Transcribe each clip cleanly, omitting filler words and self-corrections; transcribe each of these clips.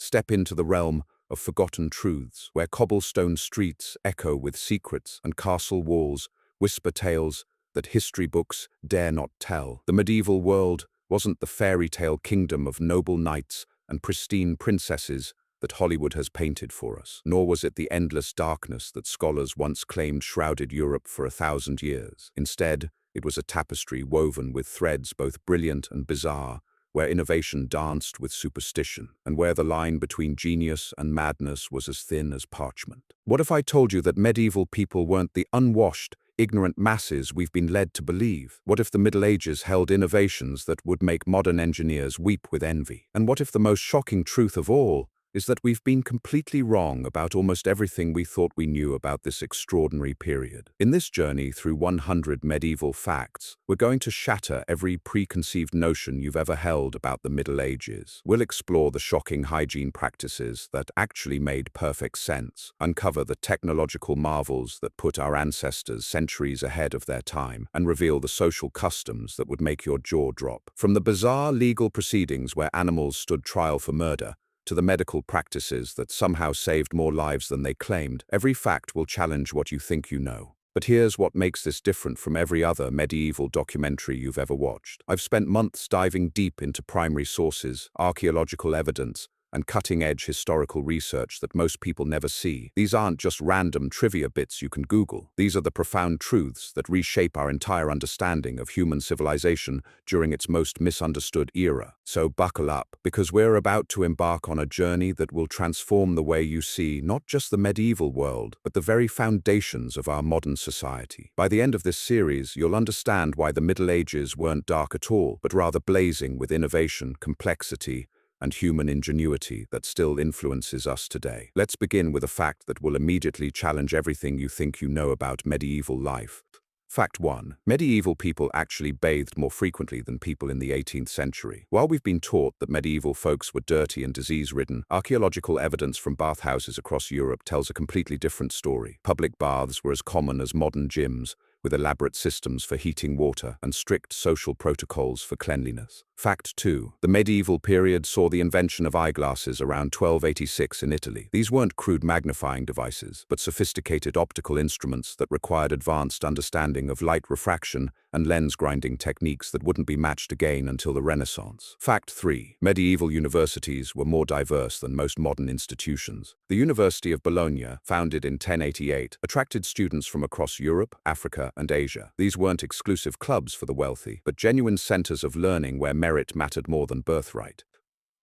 step into the realm of forgotten truths, where cobblestone streets echo with secrets and castle walls whisper tales that history books dare not tell. The medieval world wasn't the fairy tale kingdom of noble knights and pristine princesses that Hollywood has painted for us, nor was it the endless darkness that scholars once claimed shrouded Europe for 1,000 years. Instead, it was a tapestry woven with threads both brilliant and bizarre, where innovation danced with superstition, and where the line between genius and madness was as thin as parchment. What if I told you that medieval people weren't the unwashed, ignorant masses we've been led to believe? What if the Middle Ages held innovations that would make modern engineers weep with envy? And what if the most shocking truth of all is that we've been completely wrong about almost everything we thought we knew about this extraordinary period? In this journey through 100 medieval facts, we're going to shatter every preconceived notion you've ever held about the Middle Ages. We'll explore the shocking hygiene practices that actually made perfect sense, uncover the technological marvels that put our ancestors centuries ahead of their time, and reveal the social customs that would make your jaw drop. From the bizarre legal proceedings where animals stood trial for murder, to the medical practices that somehow saved more lives than they claimed, every fact will challenge what you think you know. But here's what makes this different from every other medieval documentary you've ever watched. I've spent months diving deep into primary sources, archaeological evidence, and cutting-edge historical research that most people never see. These aren't just random trivia bits you can Google. These are the profound truths that reshape our entire understanding of human civilization during its most misunderstood era. So buckle up, because we're about to embark on a journey that will transform the way you see not just the medieval world, but the very foundations of our modern society. By the end of this series, you'll understand why the Middle Ages weren't dark at all, but rather blazing with innovation, complexity, and human ingenuity that still influences us today. Let's begin with a fact that will immediately challenge everything you think you know about medieval life. Fact 1. Medieval people actually bathed more frequently than people in the 18th century. While we've been taught that medieval folks were dirty and disease-ridden, archaeological evidence from bathhouses across Europe tells a completely different story. Public baths were as common as modern gyms, with elaborate systems for heating water and strict social protocols for cleanliness. Fact 2. The medieval period saw the invention of eyeglasses around 1286 in Italy. These weren't crude magnifying devices, but sophisticated optical instruments that required advanced understanding of light refraction and lens grinding techniques that wouldn't be matched again until the Renaissance. Fact 3. Medieval universities were more diverse than most modern institutions. The University of Bologna, founded in 1088, attracted students from across Europe, Africa, and Asia. These weren't exclusive clubs for the wealthy, but genuine centers of learning where merit mattered more than birthright.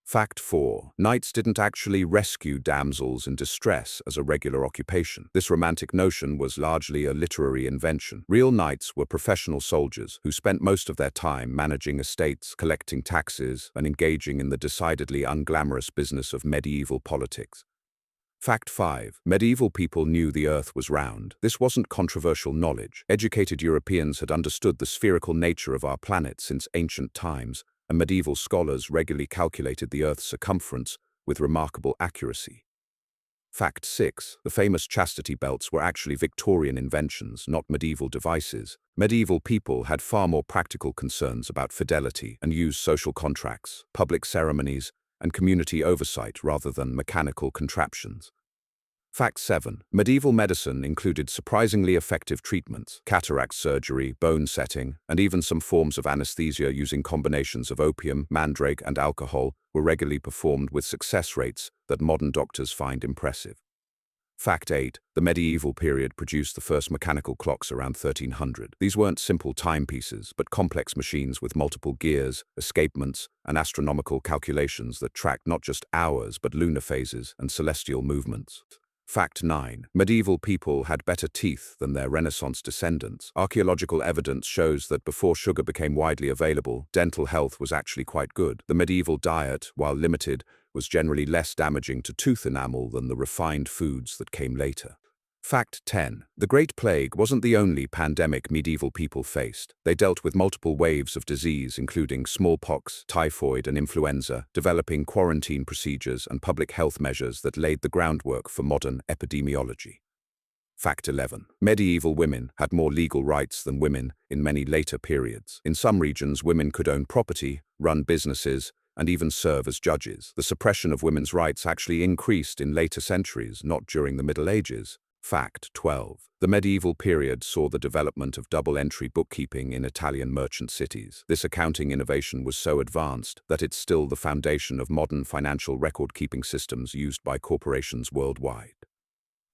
Fact 4. Knights didn't actually rescue damsels in distress as a regular occupation. This romantic notion was largely a literary invention. Real knights were professional soldiers who spent most of their time managing estates, collecting taxes, and engaging in the decidedly unglamorous business of medieval politics. Fact 5. Medieval people knew the Earth was round. This wasn't controversial knowledge. Educated Europeans had understood the spherical nature of our planet since ancient times, and medieval scholars regularly calculated the Earth's circumference with remarkable accuracy. Fact 6. The famous chastity belts were actually Victorian inventions, not medieval devices. Medieval people had far more practical concerns about fidelity and used social contracts, public ceremonies, and community oversight rather than mechanical contraptions. Fact 7. Medieval medicine included surprisingly effective treatments. Cataract surgery, bone setting, and even some forms of anesthesia using combinations of opium, mandrake, and alcohol were regularly performed with success rates that modern doctors find impressive. Fact 8. The medieval period produced the first mechanical clocks around 1300. These weren't simple timepieces, but complex machines with multiple gears, escapements, and astronomical calculations that tracked not just hours but lunar phases and celestial movements. Fact 9. Medieval people had better teeth than their Renaissance descendants. Archaeological evidence shows that before sugar became widely available, dental health was actually quite good. The medieval diet, while limited, was generally less damaging to tooth enamel than the refined foods that came later. Fact 10. The Great Plague wasn't the only pandemic medieval people faced. They dealt with multiple waves of disease, including smallpox, typhoid, and influenza, developing quarantine procedures and public health measures that laid the groundwork for modern epidemiology. Fact 11. Medieval women had more legal rights than women in many later periods. In some regions, women could own property, run businesses, and even serve as judges. The suppression of women's rights actually increased in later centuries, not during the Middle Ages. Fact 12. The medieval period saw the development of double-entry bookkeeping in Italian merchant cities. This accounting innovation was so advanced that it's still the foundation of modern financial record-keeping systems used by corporations worldwide.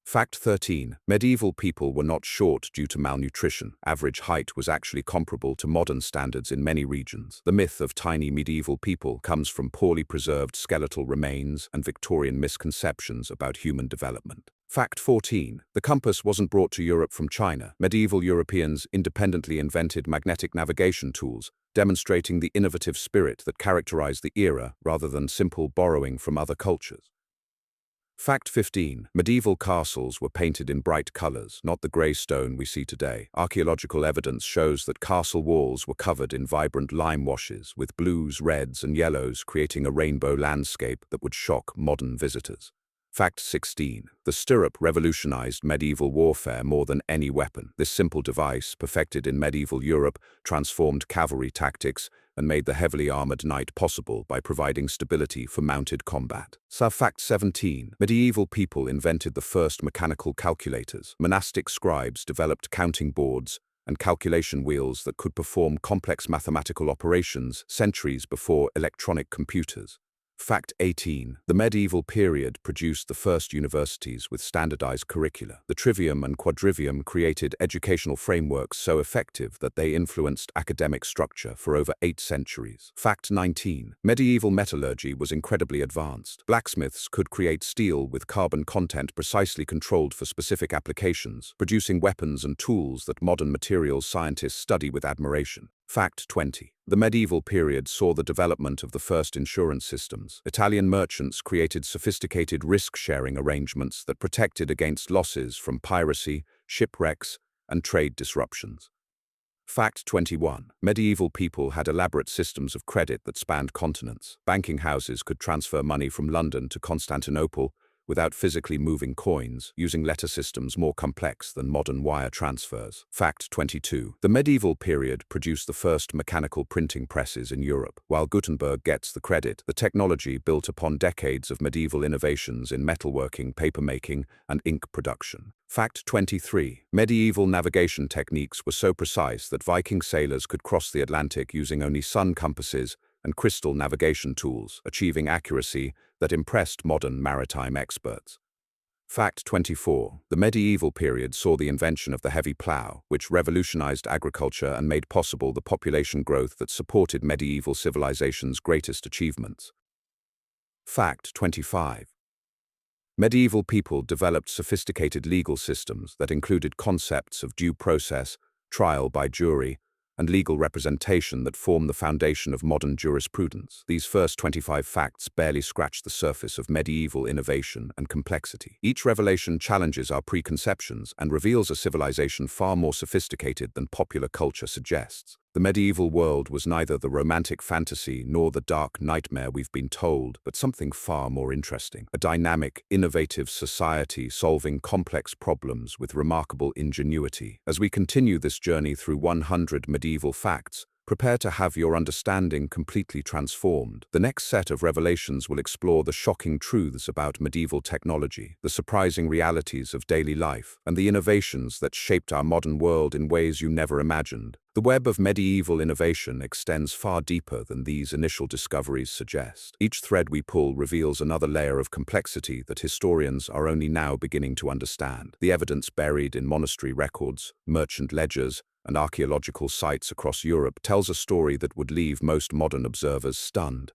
Fact 13. Medieval people were not short due to malnutrition. Average height was actually comparable to modern standards in many regions. The myth of tiny medieval people comes from poorly preserved skeletal remains and Victorian misconceptions about human development. Fact 14. The compass wasn't brought to Europe from China. Medieval Europeans independently invented magnetic navigation tools, demonstrating the innovative spirit that characterized the era rather than simple borrowing from other cultures. Fact 15. Medieval castles were painted in bright colors, not the grey stone we see today. Archaeological evidence shows that castle walls were covered in vibrant lime washes, with blues, reds, and yellows creating a rainbow landscape that would shock modern visitors. Fact 16. The stirrup revolutionized medieval warfare more than any weapon. This simple device, perfected in medieval Europe, transformed cavalry tactics and made the heavily armored knight possible by providing stability for mounted combat. Fact 17. Medieval people invented the first mechanical calculators. Monastic scribes developed counting boards and calculation wheels that could perform complex mathematical operations centuries before electronic computers. Fact 18. The medieval period produced the first universities with standardized curricula. The trivium and quadrivium created educational frameworks so effective that they influenced academic structure for over 8 centuries. Fact 19. Medieval metallurgy was incredibly advanced. Blacksmiths could create steel with carbon content precisely controlled for specific applications, producing weapons and tools that modern materials scientists study with admiration. Fact 20. The medieval period saw the development of the first insurance systems. Italian merchants created sophisticated risk-sharing arrangements that protected against losses from piracy, shipwrecks, and trade disruptions. Fact 21. Medieval people had elaborate systems of credit that spanned continents. Banking houses could transfer money from London to Constantinople without physically moving coins, using letter systems more complex than modern wire transfers. Fact 22. The medieval period produced the first mechanical printing presses in Europe. While Gutenberg gets the credit, the technology built upon decades of medieval innovations in metalworking, papermaking, and ink production. Fact 23. Medieval navigation techniques were so precise that Viking sailors could cross the Atlantic using only sun compasses and crystal navigation tools, achieving accuracy that impressed modern maritime experts. Fact 24. The medieval period saw the invention of the heavy plough, which revolutionized agriculture and made possible the population growth that supported medieval civilization's greatest achievements. Fact 25. Medieval people developed sophisticated legal systems that included concepts of due process, trial by jury, and legal representation that form the foundation of modern jurisprudence. These first 25 facts barely scratch the surface of medieval innovation and complexity. Each revelation challenges our preconceptions and reveals a civilization far more sophisticated than popular culture suggests. The medieval world was neither the romantic fantasy nor the dark nightmare we've been told, but something far more interesting. A dynamic, innovative society solving complex problems with remarkable ingenuity. As we continue this journey through 100 medieval facts, prepare to have your understanding completely transformed. The next set of revelations will explore the shocking truths about medieval technology, the surprising realities of daily life, and the innovations that shaped our modern world in ways you never imagined. The web of medieval innovation extends far deeper than these initial discoveries suggest. Each thread we pull reveals another layer of complexity that historians are only now beginning to understand. The evidence buried in monastery records, merchant ledgers, and archaeological sites across Europe tells a story that would leave most modern observers stunned.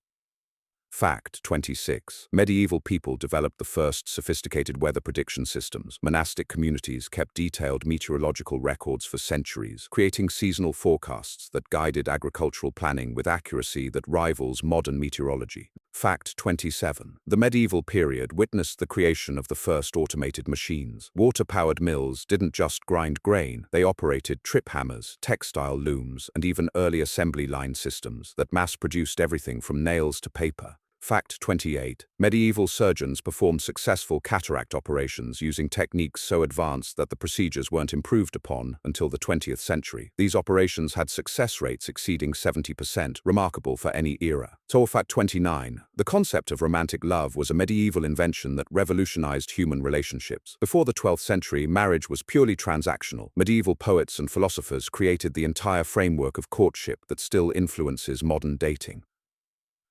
Fact 26. Medieval people developed the first sophisticated weather prediction systems. Monastic communities kept detailed meteorological records for centuries, creating seasonal forecasts that guided agricultural planning with accuracy that rivals modern meteorology. Fact 27. The medieval period witnessed the creation of the first automated machines. Water-powered mills didn't just grind grain, they operated trip hammers, textile looms, and even early assembly line systems that mass-produced everything from nails to paper. Fact 28. Medieval surgeons performed successful cataract operations using techniques so advanced that the procedures weren't improved upon until the 20th century. These operations had success rates exceeding 70%, remarkable for any era. So fact 29. The concept of romantic love was a medieval invention that revolutionized human relationships. Before the 12th century, marriage was purely transactional. Medieval poets and philosophers created the entire framework of courtship that still influences modern dating.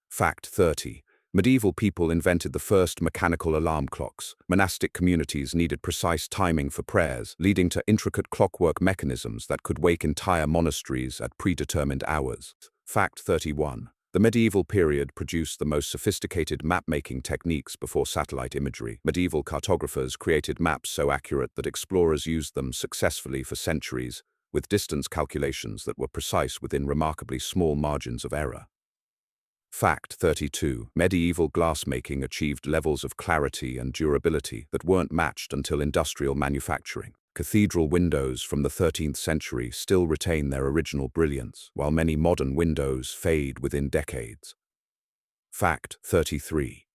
Fact 30. Medieval people invented the first mechanical alarm clocks. Monastic communities needed precise timing for prayers, leading to intricate clockwork mechanisms that could wake entire monasteries at predetermined hours. Fact 31. The medieval period produced the most sophisticated map-making techniques before satellite imagery. Medieval cartographers created maps so accurate that explorers used them successfully for centuries, with distance calculations that were precise within remarkably small margins of error. Fact 32. Medieval glassmaking achieved levels of clarity and durability that weren't matched until industrial manufacturing. Cathedral windows from the 13th century still retain their original brilliance, while many modern windows fade within decades. Fact 33.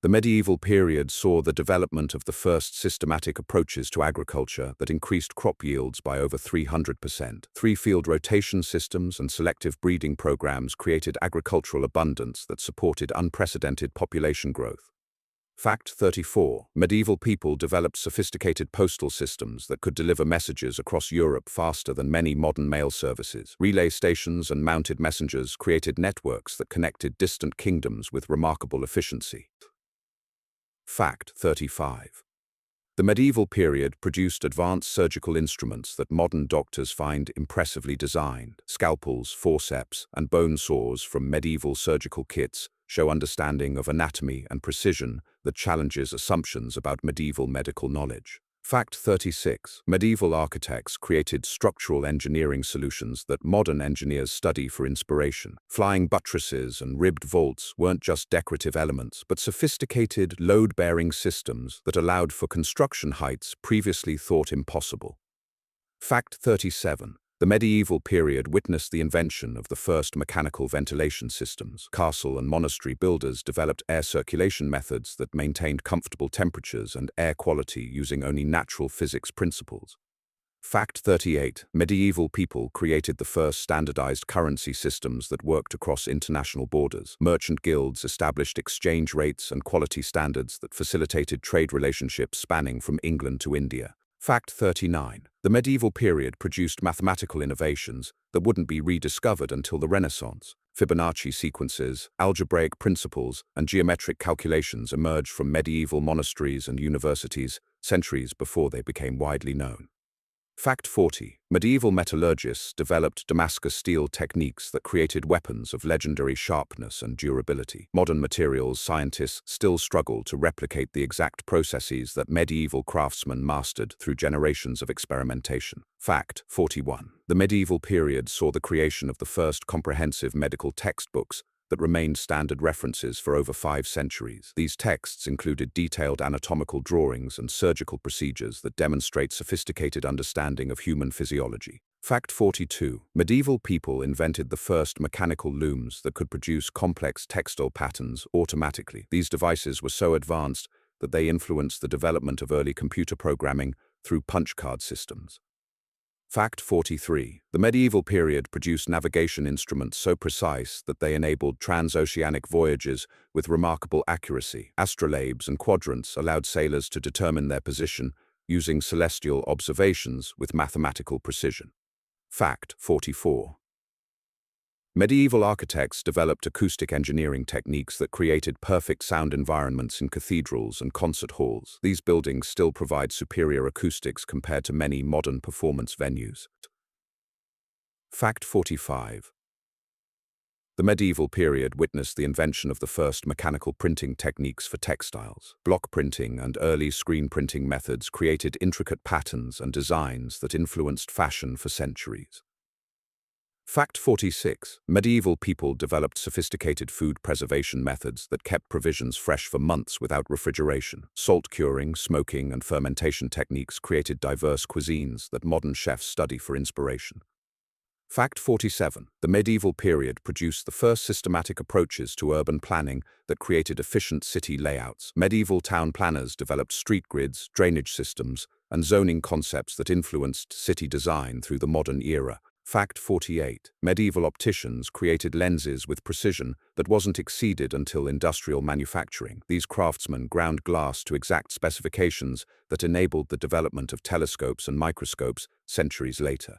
The medieval period saw the development of the first systematic approaches to agriculture that increased crop yields by over 300%. Three-field rotation systems and selective breeding programs created agricultural abundance that supported unprecedented population growth. Fact 34. Medieval people developed sophisticated postal systems that could deliver messages across Europe faster than many modern mail services. Relay stations and mounted messengers created networks that connected distant kingdoms with remarkable efficiency. Fact 35. The medieval period produced advanced surgical instruments that modern doctors find impressively designed. Scalpels, forceps, and bone saws from medieval surgical kits show understanding of anatomy and precision that challenges assumptions about medieval medical knowledge. Fact 36. Medieval architects created structural engineering solutions that modern engineers study for inspiration. Flying buttresses and ribbed vaults weren't just decorative elements, but sophisticated, load-bearing systems that allowed for construction heights previously thought impossible. Fact 37. The medieval period witnessed the invention of the first mechanical ventilation systems. Castle and monastery builders developed air circulation methods that maintained comfortable temperatures and air quality using only natural physics principles. Fact 38. Medieval people created the first standardized currency systems that worked across international borders. Merchant guilds established exchange rates and quality standards that facilitated trade relationships spanning from England to India. Fact 39. The medieval period produced mathematical innovations that wouldn't be rediscovered until the Renaissance. Fibonacci sequences, algebraic principles, and geometric calculations emerged from medieval monasteries and universities centuries before they became widely known. Fact 40. Medieval metallurgists developed Damascus steel techniques that created weapons of legendary sharpness and durability. Modern materials scientists still struggle to replicate the exact processes that medieval craftsmen mastered through generations of experimentation. Fact 41. The medieval period saw the creation of the first comprehensive medical textbooks that remained standard references for over 5 centuries. These texts included detailed anatomical drawings and surgical procedures that demonstrate sophisticated understanding of human physiology. Fact 42. Medieval people invented the first mechanical looms that could produce complex textile patterns automatically. These devices were so advanced that they influenced the development of early computer programming through punch card systems. Fact 43. The medieval period produced navigation instruments so precise that they enabled transoceanic voyages with remarkable accuracy. Astrolabes and quadrants allowed sailors to determine their position using celestial observations with mathematical precision. Fact 44. Medieval architects developed acoustic engineering techniques that created perfect sound environments in cathedrals and concert halls. These buildings still provide superior acoustics compared to many modern performance venues. Fact 45. The medieval period witnessed the invention of the first mechanical printing techniques for textiles. Block printing and early screen printing methods created intricate patterns and designs that influenced fashion for centuries. Fact 46. Medieval people developed sophisticated food preservation methods that kept provisions fresh for months without refrigeration. Salt curing, smoking, and fermentation techniques created diverse cuisines that modern chefs study for inspiration. Fact 47. The medieval period produced the first systematic approaches to urban planning that created efficient city layouts. Medieval town planners developed street grids, drainage systems, and zoning concepts that influenced city design through the modern era. Fact 48. Medieval opticians created lenses with precision that wasn't exceeded until industrial manufacturing. These craftsmen ground glass to exact specifications that enabled the development of telescopes and microscopes centuries later.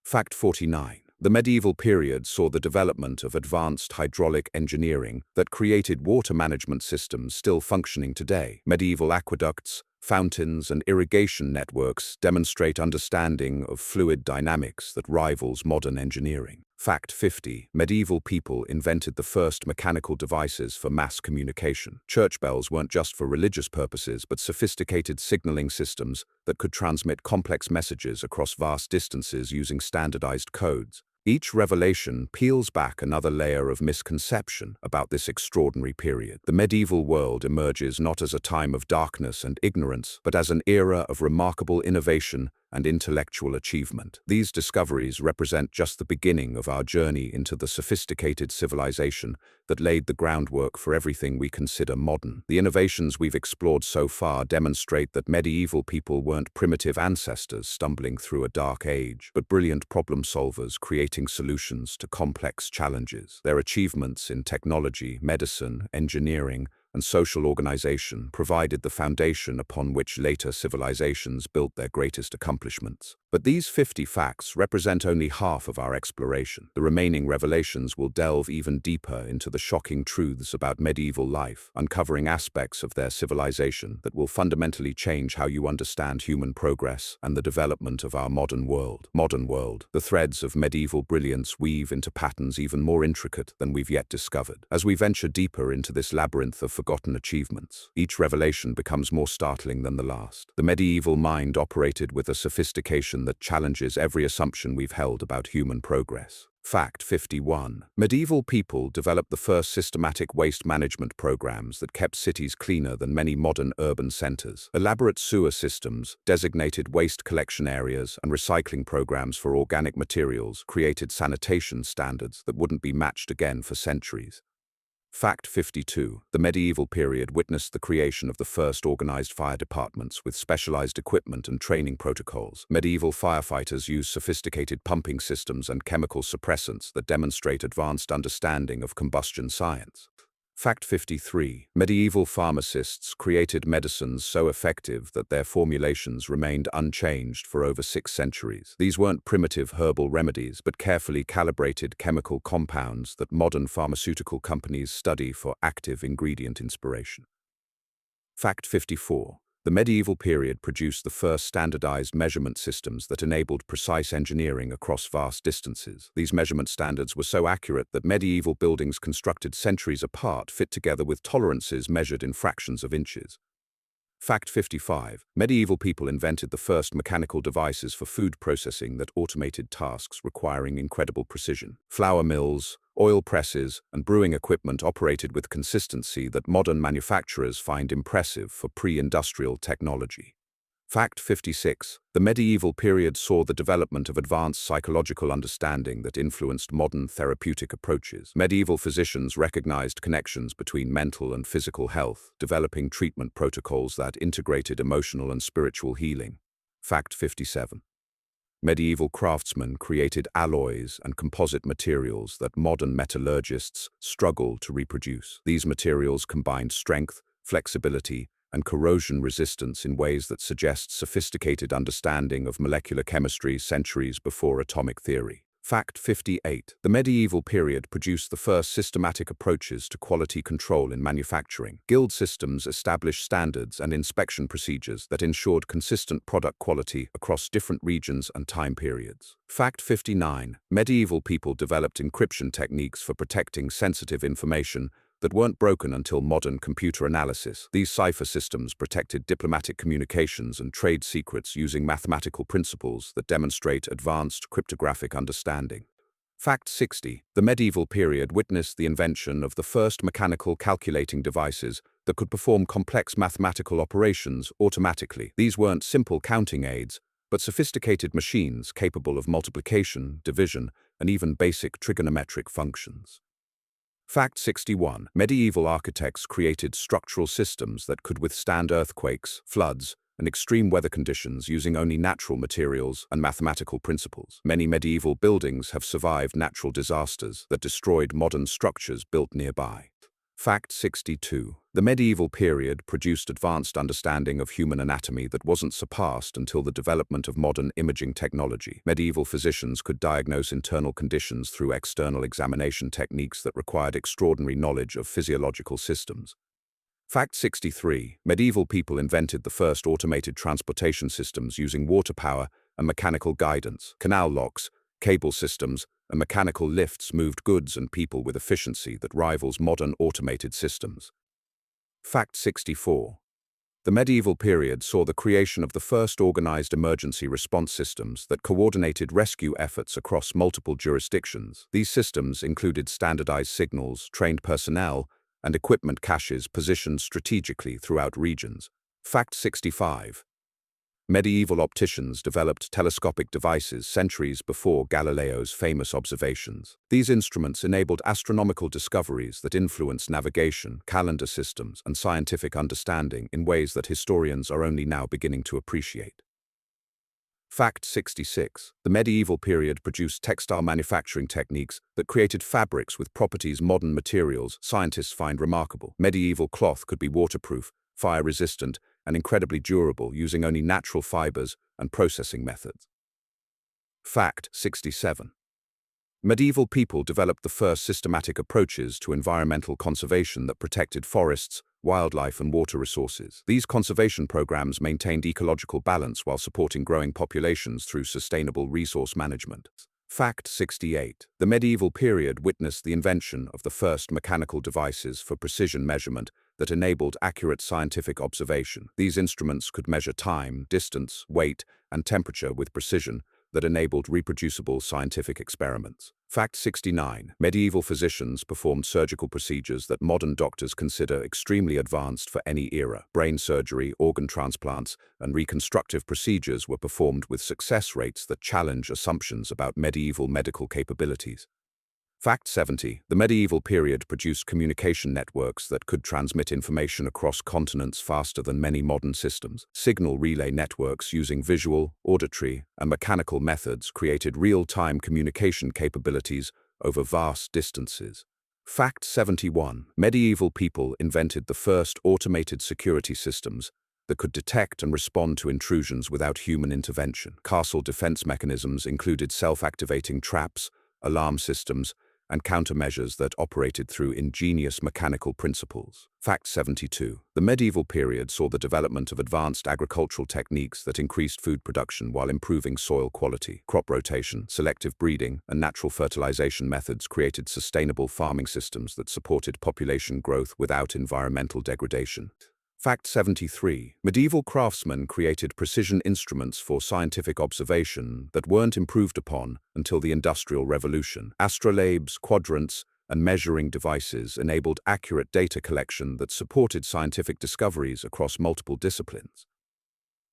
Fact 49. The medieval period saw the development of advanced hydraulic engineering that created water management systems still functioning today. Medieval aqueducts, fountains, and irrigation networks demonstrate understanding of fluid dynamics that rivals modern engineering. Fact 50. Medieval people invented the first mechanical devices for mass communication. Church bells weren't just for religious purposes, but sophisticated signaling systems that could transmit complex messages across vast distances using standardized codes. Each revelation peels back another layer of misconception about this extraordinary period. The medieval world emerges not as a time of darkness and ignorance, but as an era of remarkable innovation and intellectual achievement. These discoveries represent just the beginning of our journey into the sophisticated civilization that laid the groundwork for everything we consider modern. The innovations we've explored so far demonstrate that medieval people weren't primitive ancestors stumbling through a dark age, but brilliant problem solvers creating solutions to complex challenges. Their achievements in technology, medicine, engineering, and social organization provided the foundation upon which later civilizations built their greatest accomplishments. But these 50 facts represent only half of our exploration. The remaining revelations will delve even deeper into the shocking truths about medieval life, uncovering aspects of their civilization that will fundamentally change how you understand human progress and the development of our modern world. The threads of medieval brilliance weave into patterns even more intricate than we've yet discovered. As we venture deeper into this labyrinth of forgotten achievements, each revelation becomes more startling than the last. The medieval mind operated with a sophistication that challenges every assumption we've held about human progress. Fact 51. Medieval people developed the first systematic waste management programs that kept cities cleaner than many modern urban centers. Elaborate sewer systems, designated waste collection areas, and recycling programs for organic materials created sanitation standards that wouldn't be matched again for centuries. Fact 52. The medieval period witnessed the creation of the first organized fire departments with specialized equipment and training protocols. Medieval firefighters used sophisticated pumping systems and chemical suppressants that demonstrate advanced understanding of combustion science. Fact 53. Medieval pharmacists created medicines so effective that their formulations remained unchanged for over 6 centuries. These weren't primitive herbal remedies, but carefully calibrated chemical compounds that modern pharmaceutical companies study for active ingredient inspiration. Fact 54. The medieval period produced the first standardized measurement systems that enabled precise engineering across vast distances. These measurement standards were so accurate that medieval buildings constructed centuries apart fit together with tolerances measured in fractions of inches. Fact 55. Medieval people invented the first mechanical devices for food processing that automated tasks requiring incredible precision. Flour mills, oil presses, and brewing equipment operated with consistency that modern manufacturers find impressive for pre-industrial technology. Fact 56. The medieval period saw the development of advanced psychological understanding that influenced modern therapeutic approaches. Medieval physicians recognized connections between mental and physical health, developing treatment protocols that integrated emotional and spiritual healing. Fact 57. Medieval craftsmen created alloys and composite materials that modern metallurgists struggle to reproduce. These materials combined strength, flexibility, and corrosion resistance in ways that suggest sophisticated understanding of molecular chemistry centuries before atomic theory. Fact 58. The medieval period produced the first systematic approaches to quality control in manufacturing. Guild systems established standards and inspection procedures that ensured consistent product quality across different regions and time periods. Fact 59. Medieval people developed encryption techniques for protecting sensitive information that weren't broken until modern computer analysis. These cipher systems protected diplomatic communications and trade secrets using mathematical principles that demonstrate advanced cryptographic understanding. Fact 60. The medieval period witnessed the invention of the first mechanical calculating devices that could perform complex mathematical operations automatically. These weren't simple counting aids, but sophisticated machines capable of multiplication, division, and even basic trigonometric functions. Fact 61. Medieval architects created structural systems that could withstand earthquakes, floods, and extreme weather conditions using only natural materials and mathematical principles. Many medieval buildings have survived natural disasters that destroyed modern structures built nearby. Fact 62. The medieval period produced advanced understanding of human anatomy that wasn't surpassed until the development of modern imaging technology. Medieval physicians could diagnose internal conditions through external examination techniques that required extraordinary knowledge of physiological systems. Fact 63. Medieval people invented the first automated transportation systems using water power and mechanical guidance. Canal locks, cable systems, and mechanical lifts moved goods and people with efficiency that rivals modern automated systems. Fact 64. The medieval period saw the creation of the first organized emergency response systems that coordinated rescue efforts across multiple jurisdictions. These systems included standardized signals, trained personnel, and equipment caches positioned strategically throughout regions. Fact 65. Medieval opticians developed telescopic devices centuries before Galileo's famous observations. These instruments enabled astronomical discoveries that influenced navigation, calendar systems, and scientific understanding in ways that historians are only now beginning to appreciate. Fact 66. The medieval period produced textile manufacturing techniques that created fabrics with properties modern materials scientists find remarkable. Medieval cloth could be waterproof, fire-resistant, and incredibly durable using only natural fibers and processing methods. Fact 67. Medieval people developed the first systematic approaches to environmental conservation that protected forests, wildlife, and water resources. These conservation programs maintained ecological balance while supporting growing populations through sustainable resource management. Fact 68. The medieval period witnessed the invention of the first mechanical devices for precision measurement that enabled accurate scientific observation. These instruments could measure time, distance, weight, and temperature with precision that enabled reproducible scientific experiments. Fact 69. Medieval physicians performed surgical procedures that modern doctors consider extremely advanced for any era. Brain surgery, organ transplants, and reconstructive procedures were performed with success rates that challenge assumptions about medieval medical capabilities. Fact 70. The medieval period produced communication networks that could transmit information across continents faster than many modern systems. Signal relay networks using visual, auditory, and mechanical methods created real-time communication capabilities over vast distances. Fact 71. Medieval people invented the first automated security systems that could detect and respond to intrusions without human intervention. Castle defense mechanisms included self-activating traps, alarm systems, and countermeasures that operated through ingenious mechanical principles. Fact 72. The medieval period saw the development of advanced agricultural techniques that increased food production while improving soil quality. Crop rotation, selective breeding, and natural fertilization methods created sustainable farming systems that supported population growth without environmental degradation. Fact 73. Medieval craftsmen created precision instruments for scientific observation that weren't improved upon until the Industrial Revolution. Astrolabes, quadrants, and measuring devices enabled accurate data collection that supported scientific discoveries across multiple disciplines.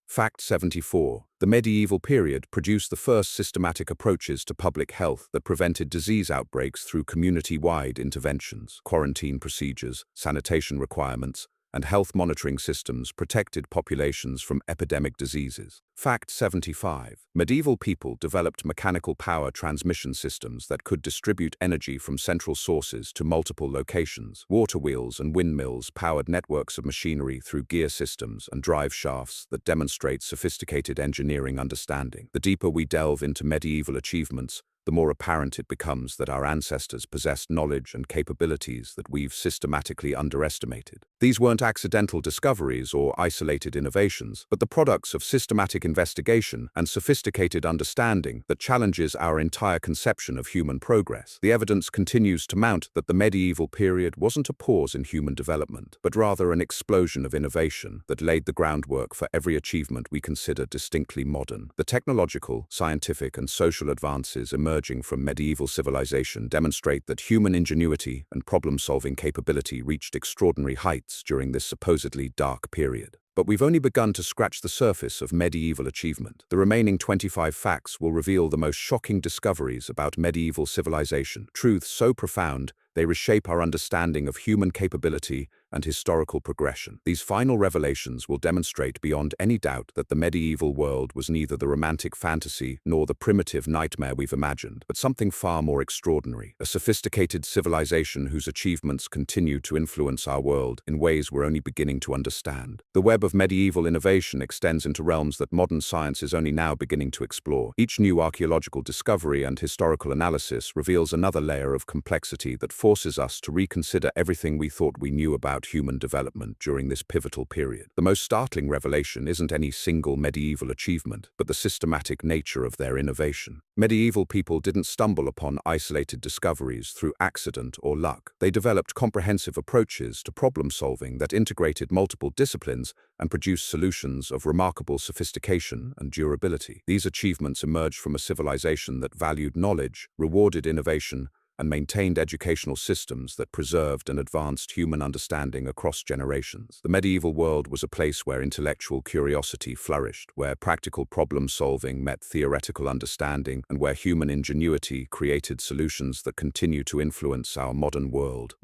Fact 74. The medieval period produced the first systematic approaches to public health that prevented disease outbreaks through community-wide interventions. Quarantine procedures, sanitation requirements, and health monitoring systems protected populations from epidemic diseases. Fact 75. Medieval people developed mechanical power transmission systems that could distribute energy from central sources to multiple locations. Water wheels and windmills powered networks of machinery through gear systems and drive shafts that demonstrate sophisticated engineering understanding. The deeper we delve into medieval achievements, the more apparent it becomes that our ancestors possessed knowledge and capabilities that we've systematically underestimated. These weren't accidental discoveries or isolated innovations, but the products of systematic investigation and sophisticated understanding that challenges our entire conception of human progress. The evidence continues to mount that the medieval period wasn't a pause in human development, but rather an explosion of innovation that laid the groundwork for every achievement we consider distinctly modern. The technological, scientific, and social advances emerging from medieval civilization demonstrate that human ingenuity and problem-solving capability reached extraordinary heights during this supposedly dark period. But we've only begun to scratch the surface of medieval achievement. The remaining 25 facts will reveal the most shocking discoveries about medieval civilization, truths so profound they reshape our understanding of human capability and historical progression. These final revelations will demonstrate beyond any doubt that the medieval world was neither the romantic fantasy nor the primitive nightmare we've imagined, but something far more extraordinary, a sophisticated civilization whose achievements continue to influence our world in ways we're only beginning to understand. The web of medieval innovation extends into realms that modern science is only now beginning to explore. Each new archaeological discovery and historical analysis reveals another layer of complexity that forces us to reconsider everything we thought we knew about human development during this pivotal period. The most startling revelation isn't any single medieval achievement, but the systematic nature of their innovation. Medieval people didn't stumble upon isolated discoveries through accident or luck. They developed comprehensive approaches to problem solving that integrated multiple disciplines and produced solutions of remarkable sophistication and durability. These achievements emerged from a civilization that valued knowledge, rewarded innovation, and maintained educational systems that preserved and advanced human understanding across generations. The medieval world was a place where intellectual curiosity flourished, where practical problem-solving met theoretical understanding, and where human ingenuity created solutions that continue to influence our modern world.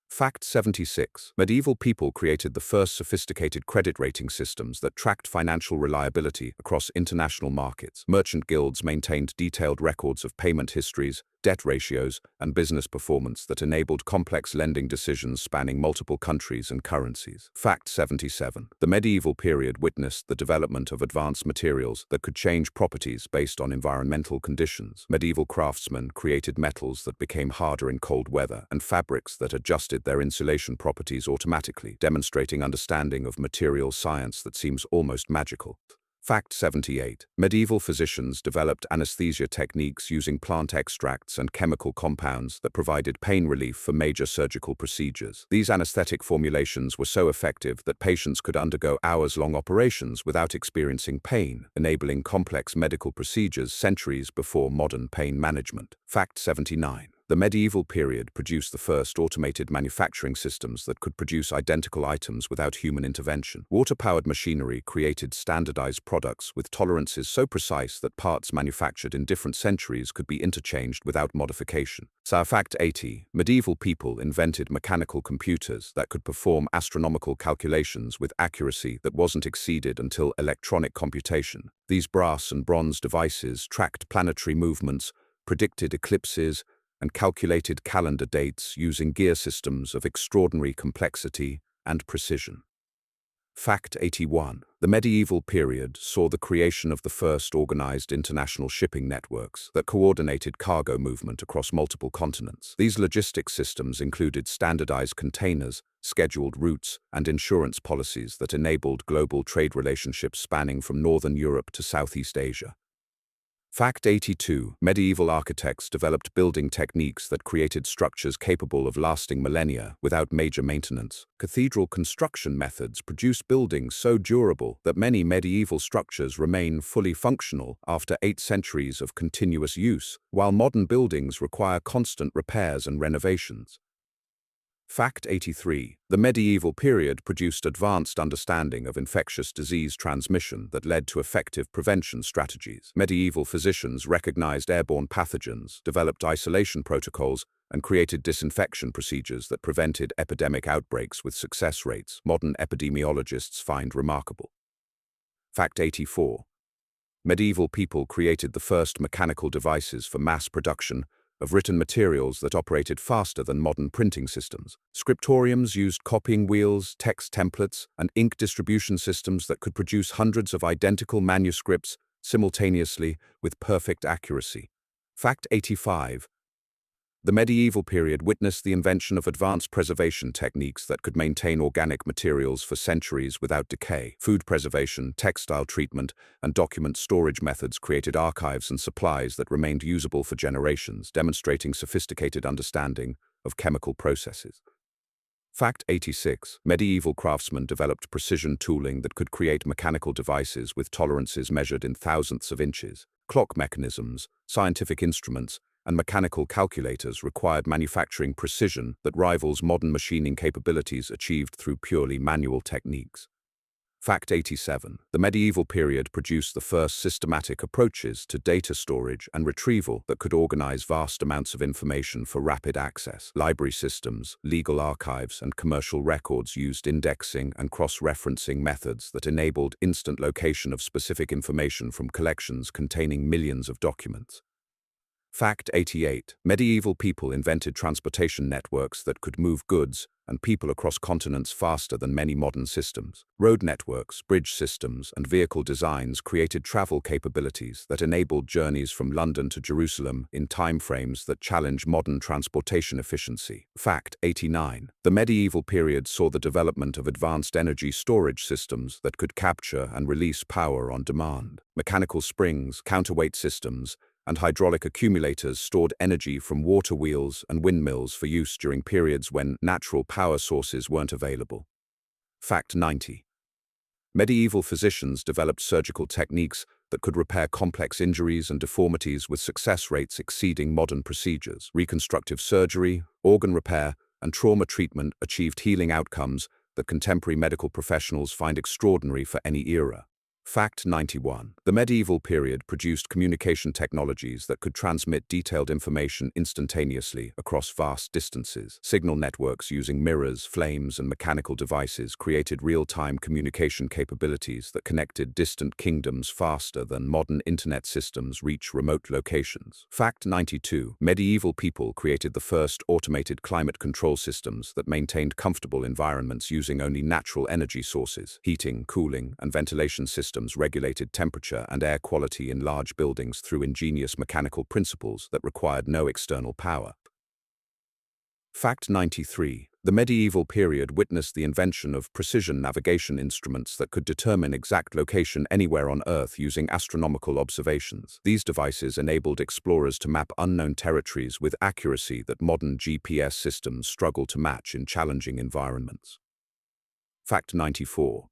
Fact 76. Medieval people created the first sophisticated credit rating systems that tracked financial reliability across international markets. Merchant guilds maintained detailed records of payment histories, debt ratios, and business performance that enabled complex lending decisions spanning multiple countries and currencies. Fact 77. The medieval period witnessed the development of advanced materials that could change properties based on environmental conditions. Medieval craftsmen created metals that became harder in cold weather and fabrics that adjusted their insulation properties automatically, demonstrating understanding of material science that seems almost magical. Fact 78. Medieval physicians developed anesthesia techniques using plant extracts and chemical compounds that provided pain relief for major surgical procedures. These anesthetic formulations were so effective that patients could undergo hours-long operations without experiencing pain, enabling complex medical procedures centuries before modern pain management. Fact 79. The medieval period produced the first automated manufacturing systems that could produce identical items without human intervention. Water-powered machinery created standardized products with tolerances so precise that parts manufactured in different centuries could be interchanged without modification. So, fact 80. Medieval people invented mechanical computers that could perform astronomical calculations with accuracy that wasn't exceeded until electronic computation. These brass and bronze devices tracked planetary movements, predicted eclipses, and calculated calendar dates using gear systems of extraordinary complexity and precision. Fact 81. The medieval period saw the creation of the first organized international shipping networks that coordinated cargo movement across multiple continents. These logistics systems included standardized containers, scheduled routes, and insurance policies that enabled global trade relationships spanning from Northern Europe to Southeast Asia. Fact 82. Medieval architects developed building techniques that created structures capable of lasting millennia without major maintenance. Cathedral construction methods produced buildings so durable that many medieval structures remain fully functional after 8 centuries of continuous use, while modern buildings require constant repairs and renovations. Fact 83. The medieval period produced advanced understanding of infectious disease transmission that led to effective prevention strategies. Medieval physicians recognized airborne pathogens, developed isolation protocols, and created disinfection procedures that prevented epidemic outbreaks with success rates modern epidemiologists find remarkable. Fact 84. Medieval people created the first mechanical devices for mass production of written materials that operated faster than modern printing systems. Scriptoriums used copying wheels, text templates, and ink distribution systems that could produce hundreds of identical manuscripts simultaneously with perfect accuracy. Fact 85. The medieval period witnessed the invention of advanced preservation techniques that could maintain organic materials for centuries without decay. Food preservation, textile treatment, and document storage methods created archives and supplies that remained usable for generations, demonstrating sophisticated understanding of chemical processes. Fact 86. Medieval craftsmen developed precision tooling that could create mechanical devices with tolerances measured in thousandths of inches. Clock mechanisms, scientific instruments, and mechanical calculators required manufacturing precision that rivals modern machining capabilities achieved through purely manual techniques. Fact 87. The medieval period produced the first systematic approaches to data storage and retrieval that could organize vast amounts of information for rapid access. Library systems, legal archives, and commercial records used indexing and cross-referencing methods that enabled instant location of specific information from collections containing millions of documents. Fact 88. Medieval people invented transportation networks that could move goods and people across continents faster than many modern systems. Road networks, bridge systems, and vehicle designs created travel capabilities that enabled journeys from London to Jerusalem in timeframes that challenge modern transportation efficiency. Fact 89. The medieval period saw the development of advanced energy storage systems that could capture and release power on demand. Mechanical springs, counterweight systems, and hydraulic accumulators stored energy from water wheels and windmills for use during periods when natural power sources weren't available. Fact 90. Medieval physicians developed surgical techniques that could repair complex injuries and deformities with success rates exceeding modern procedures. Reconstructive surgery, organ repair, and trauma treatment achieved healing outcomes that contemporary medical professionals find extraordinary for any era. Fact 91. The medieval period produced communication technologies that could transmit detailed information instantaneously across vast distances. Signal networks using mirrors, flames, and mechanical devices created real-time communication capabilities that connected distant kingdoms faster than modern internet systems reach remote locations. Fact 92. Medieval people created the first automated climate control systems that maintained comfortable environments using only natural energy sources. Heating, cooling, and ventilation systems regulated temperature and air quality in large buildings through ingenious mechanical principles that required no external power. Fact 93. The medieval period witnessed the invention of precision navigation instruments that could determine exact location anywhere on Earth using astronomical observations. These devices enabled explorers to map unknown territories with accuracy that modern GPS systems struggle to match in challenging environments. Fact 94.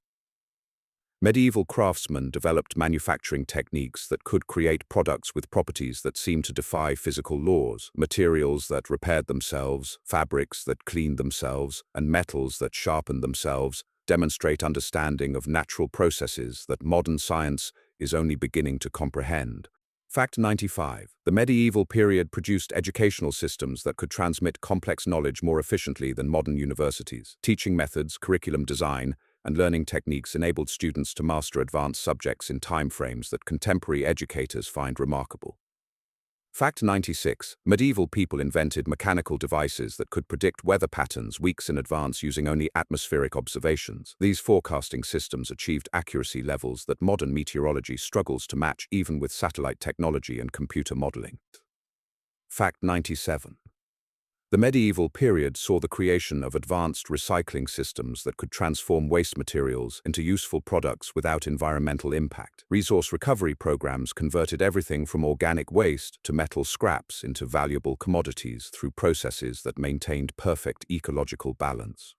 Medieval craftsmen developed manufacturing techniques that could create products with properties that seemed to defy physical laws, materials that repaired themselves, fabrics that cleaned themselves, and metals that sharpened themselves, demonstrate understanding of natural processes that modern science is only beginning to comprehend. Fact 95. The medieval period produced educational systems that could transmit complex knowledge more efficiently than modern universities. Teaching methods, curriculum design, and learning techniques enabled students to master advanced subjects in timeframes that contemporary educators find remarkable. Fact 96. Medieval people invented mechanical devices that could predict weather patterns weeks in advance using only atmospheric observations. These forecasting systems achieved accuracy levels that modern meteorology struggles to match even with satellite technology and computer modeling. Fact 97. The medieval period saw the creation of advanced recycling systems that could transform waste materials into useful products without environmental impact. Resource recovery programs converted everything from organic waste to metal scraps into valuable commodities through processes that maintained perfect ecological balance.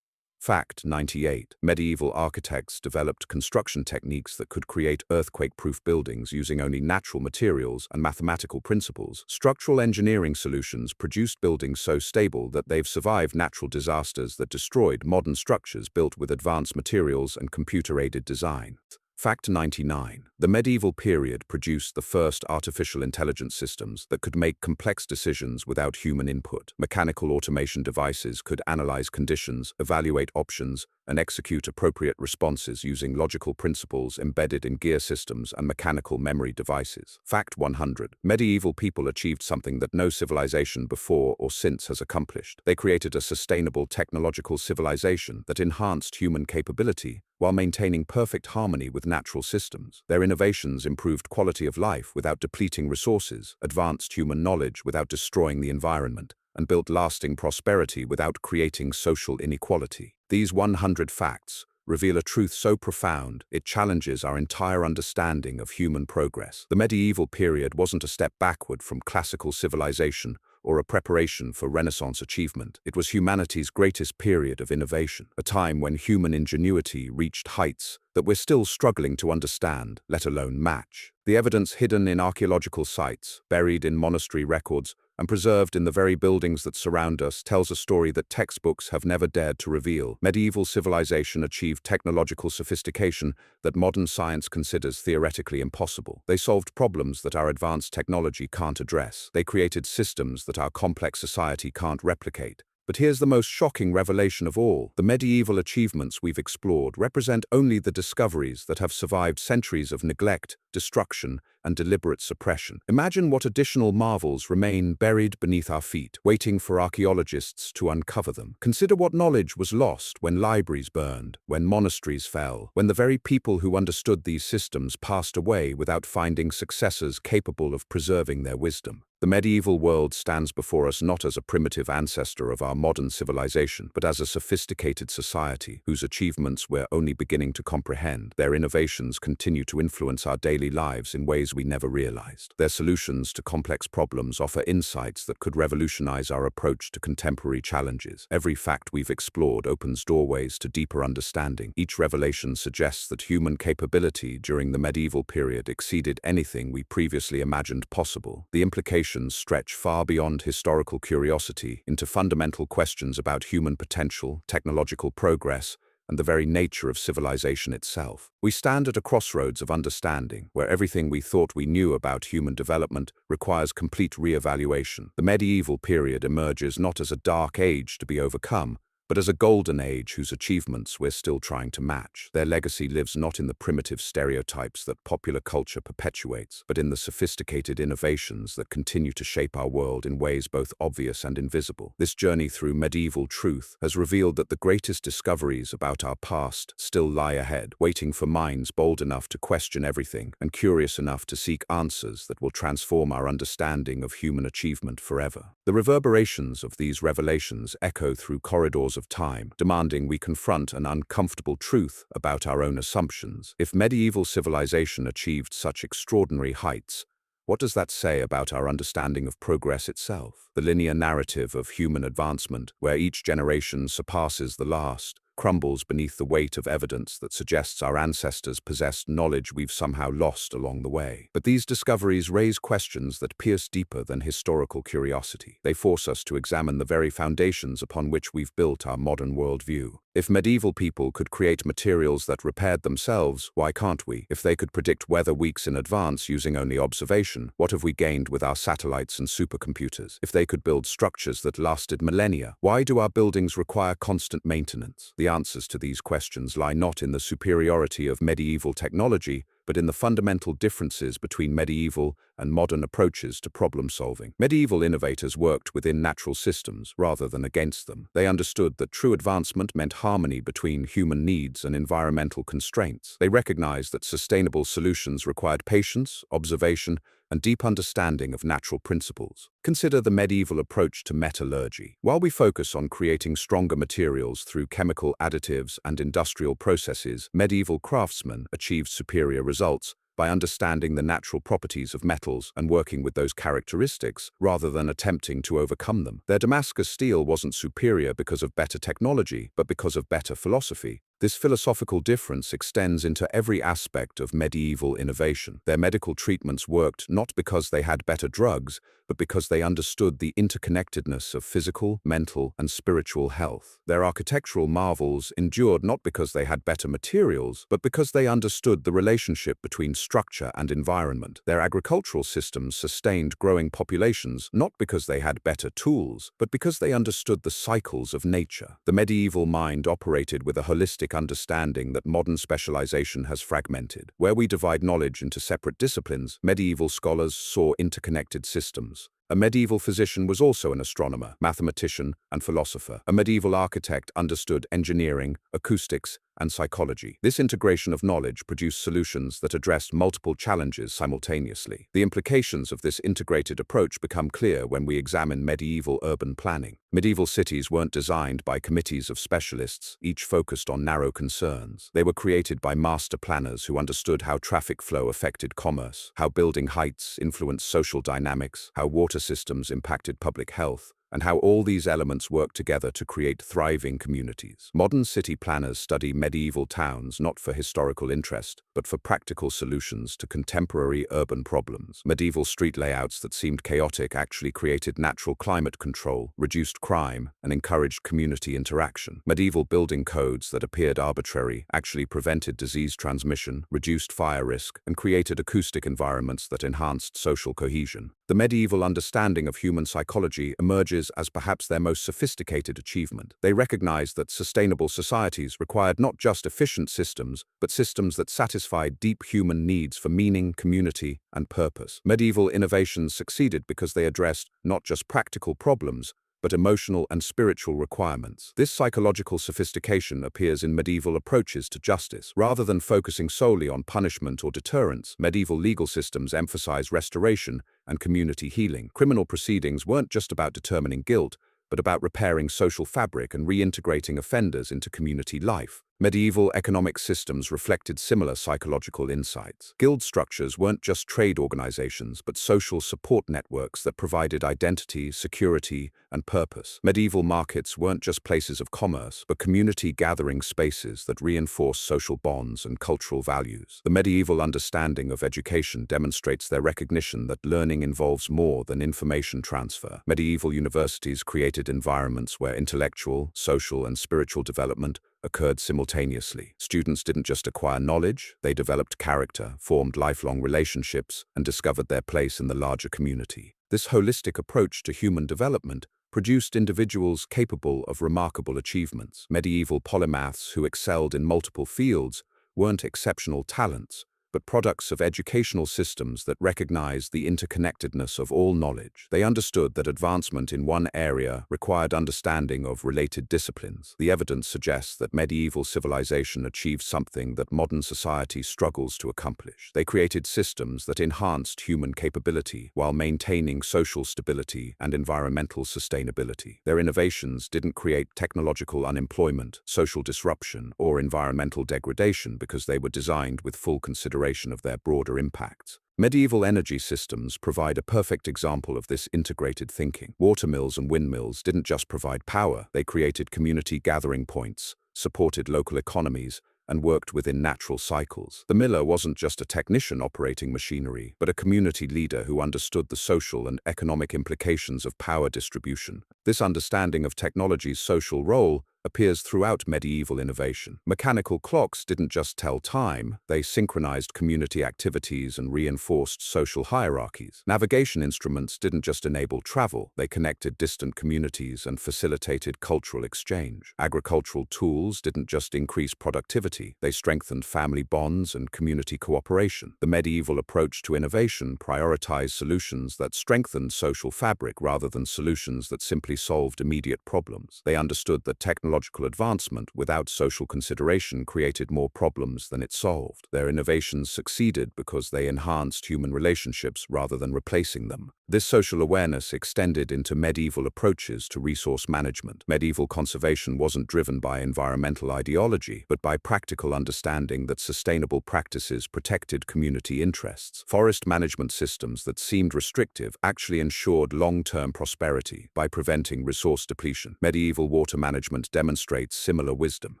Fact 98. Medieval architects developed construction techniques that could create earthquake-proof buildings using only natural materials and mathematical principles. Structural engineering solutions produced buildings so stable that they've survived natural disasters that destroyed modern structures built with advanced materials and computer-aided design. Fact 99. The medieval period produced the first artificial intelligence systems that could make complex decisions without human input. Mechanical automation devices could analyze conditions, evaluate options, and execute appropriate responses using logical principles embedded in gear systems and mechanical memory devices. Fact 100. Medieval people achieved something that no civilization before or since has accomplished. They created a sustainable technological civilization that enhanced human capability while maintaining perfect harmony with natural systems. Their innovations improved quality of life without depleting resources, advanced human knowledge without destroying the environment, and built lasting prosperity without creating social inequality. These 100 facts reveal a truth so profound it challenges our entire understanding of human progress. The medieval period wasn't a step backward from classical civilization or a preparation for Renaissance achievement. It was humanity's greatest period of innovation, a time when human ingenuity reached heights that we're still struggling to understand, let alone match. The evidence hidden in archaeological sites, buried in monastery records, and preserved in the very buildings that surround us, tells a story that textbooks have never dared to reveal. Medieval civilization achieved technological sophistication that modern science considers theoretically impossible. They solved problems that our advanced technology can't address. They created systems that our complex society can't replicate. But here's the most shocking revelation of all. The medieval achievements we've explored represent only the discoveries that have survived centuries of neglect, destruction, and deliberate suppression. Imagine what additional marvels remain buried beneath our feet, waiting for archaeologists to uncover them. Consider what knowledge was lost when libraries burned, when monasteries fell, when the very people who understood these systems passed away without finding successors capable of preserving their wisdom. The medieval world stands before us not as a primitive ancestor of our modern civilization, but as a sophisticated society whose achievements we're only beginning to comprehend. Their innovations continue to influence our daily lives in ways we never realized. Their solutions to complex problems offer insights that could revolutionize our approach to contemporary challenges. Every fact we've explored opens doorways to deeper understanding. Each revelation suggests that human capability during the medieval period exceeded anything we previously imagined possible. The implications stretch far beyond historical curiosity into fundamental questions about human potential, technological progress, and the very nature of civilization itself. We stand at a crossroads of understanding, where everything we thought we knew about human development requires complete re-evaluation. The medieval period emerges not as a dark age to be overcome, but as a golden age whose achievements we're still trying to match. Their legacy lives not in the primitive stereotypes that popular culture perpetuates, but in the sophisticated innovations that continue to shape our world in ways both obvious and invisible. This journey through medieval truth has revealed that the greatest discoveries about our past still lie ahead, waiting for minds bold enough to question everything and curious enough to seek answers that will transform our understanding of human achievement forever. The reverberations of these revelations echo through corridors of time, demanding we confront an uncomfortable truth about our own assumptions. If medieval civilization achieved such extraordinary heights, what does that say about our understanding of progress itself? The linear narrative of human advancement, where each generation surpasses the last, crumbles beneath the weight of evidence that suggests our ancestors possessed knowledge we've somehow lost along the way. But these discoveries raise questions that pierce deeper than historical curiosity. They force us to examine the very foundations upon which we've built our modern worldview. If medieval people could create materials that repaired themselves, why can't we? If they could predict weather weeks in advance using only observation, what have we gained with our satellites and supercomputers? If they could build structures that lasted millennia, why do our buildings require constant maintenance? The answers to these questions lie not in the superiority of medieval technology, but in the fundamental differences between medieval and modern approaches to problem solving. Medieval innovators worked within natural systems rather than against them. They understood that true advancement meant harmony between human needs and environmental constraints. They recognized that sustainable solutions required patience, observation, and deep understanding of natural principles. Consider the medieval approach to metallurgy. While we focus on creating stronger materials through chemical additives and industrial processes, medieval craftsmen achieved superior results by understanding the natural properties of metals and working with those characteristics rather than attempting to overcome them. Their Damascus steel wasn't superior because of better technology, but because of better philosophy. This philosophical difference extends into every aspect of medieval innovation. Their medical treatments worked not because they had better drugs, but because they understood the interconnectedness of physical, mental, and spiritual health. Their architectural marvels endured not because they had better materials, but because they understood the relationship between structure and environment. Their agricultural systems sustained growing populations not because they had better tools, but because they understood the cycles of nature. The medieval mind operated with a holistic understanding that modern specialization has fragmented. Where we divide knowledge into separate disciplines, medieval scholars saw interconnected systems. A medieval physician was also an astronomer, mathematician, and philosopher. A medieval architect understood engineering, acoustics, and psychology. This integration of knowledge produced solutions that addressed multiple challenges simultaneously. The implications of this integrated approach become clear when we examine medieval urban planning. Medieval cities weren't designed by committees of specialists, each focused on narrow concerns. They were created by master planners who understood how traffic flow affected commerce, how building heights influenced social dynamics, how water systems impacted public health, and how all these elements work together to create thriving communities. Modern city planners study medieval towns not for historical interest, but for practical solutions to contemporary urban problems. Medieval street layouts that seemed chaotic actually created natural climate control, reduced crime, and encouraged community interaction. Medieval building codes that appeared arbitrary actually prevented disease transmission, reduced fire risk, and created acoustic environments that enhanced social cohesion. The medieval understanding of human psychology emerges as perhaps their most sophisticated achievement. They recognized that sustainable societies required not just efficient systems, but systems that satisfied deep human needs for meaning, community, and purpose. Medieval innovations succeeded because they addressed not just practical problems, but emotional and spiritual requirements. This psychological sophistication appears in medieval approaches to justice. Rather than focusing solely on punishment or deterrence, medieval legal systems emphasize restoration and community healing. Criminal proceedings weren't just about determining guilt, but about repairing social fabric and reintegrating offenders into community life. Medieval economic systems reflected similar psychological insights. Guild structures weren't just trade organizations, but social support networks that provided identity, security, and purpose. Medieval markets weren't just places of commerce, but community gathering spaces that reinforced social bonds and cultural values. The medieval understanding of education demonstrates their recognition that learning involves more than information transfer. Medieval universities created environments where intellectual, social, and spiritual development occurred simultaneously. Students didn't just acquire knowledge, they developed character, formed lifelong relationships, and discovered their place in the larger community. This holistic approach to human development produced individuals capable of remarkable achievements. Medieval polymaths who excelled in multiple fields weren't exceptional talents, but products of educational systems that recognized the interconnectedness of all knowledge. They understood that advancement in one area required understanding of related disciplines. The evidence suggests that medieval civilization achieved something that modern society struggles to accomplish. They created systems that enhanced human capability while maintaining social stability and environmental sustainability. Their innovations didn't create technological unemployment, social disruption, or environmental degradation because they were designed with full consideration of their broader impacts. Medieval energy systems provide a perfect example of this integrated thinking. Watermills and windmills didn't just provide power, they created community gathering points, supported local economies, and worked within natural cycles. The miller wasn't just a technician operating machinery, but a community leader who understood the social and economic implications of power distribution. This understanding of technology's social role appears throughout medieval innovation. Mechanical clocks didn't just tell time, they synchronized community activities and reinforced social hierarchies. Navigation instruments didn't just enable travel, they connected distant communities and facilitated cultural exchange. Agricultural tools didn't just increase productivity, they strengthened family bonds and community cooperation. The medieval approach to innovation prioritized solutions that strengthened social fabric rather than solutions that simply solved immediate problems. They understood that technological advancement without social consideration created more problems than it solved. Their innovations succeeded because they enhanced human relationships rather than replacing them. This social awareness extended into medieval approaches to resource management. Medieval conservation wasn't driven by environmental ideology, but by practical understanding that sustainable practices protected community interests. Forest management systems that seemed restrictive actually ensured long-term prosperity by preventing resource depletion. Medieval water management demonstrates similar wisdom.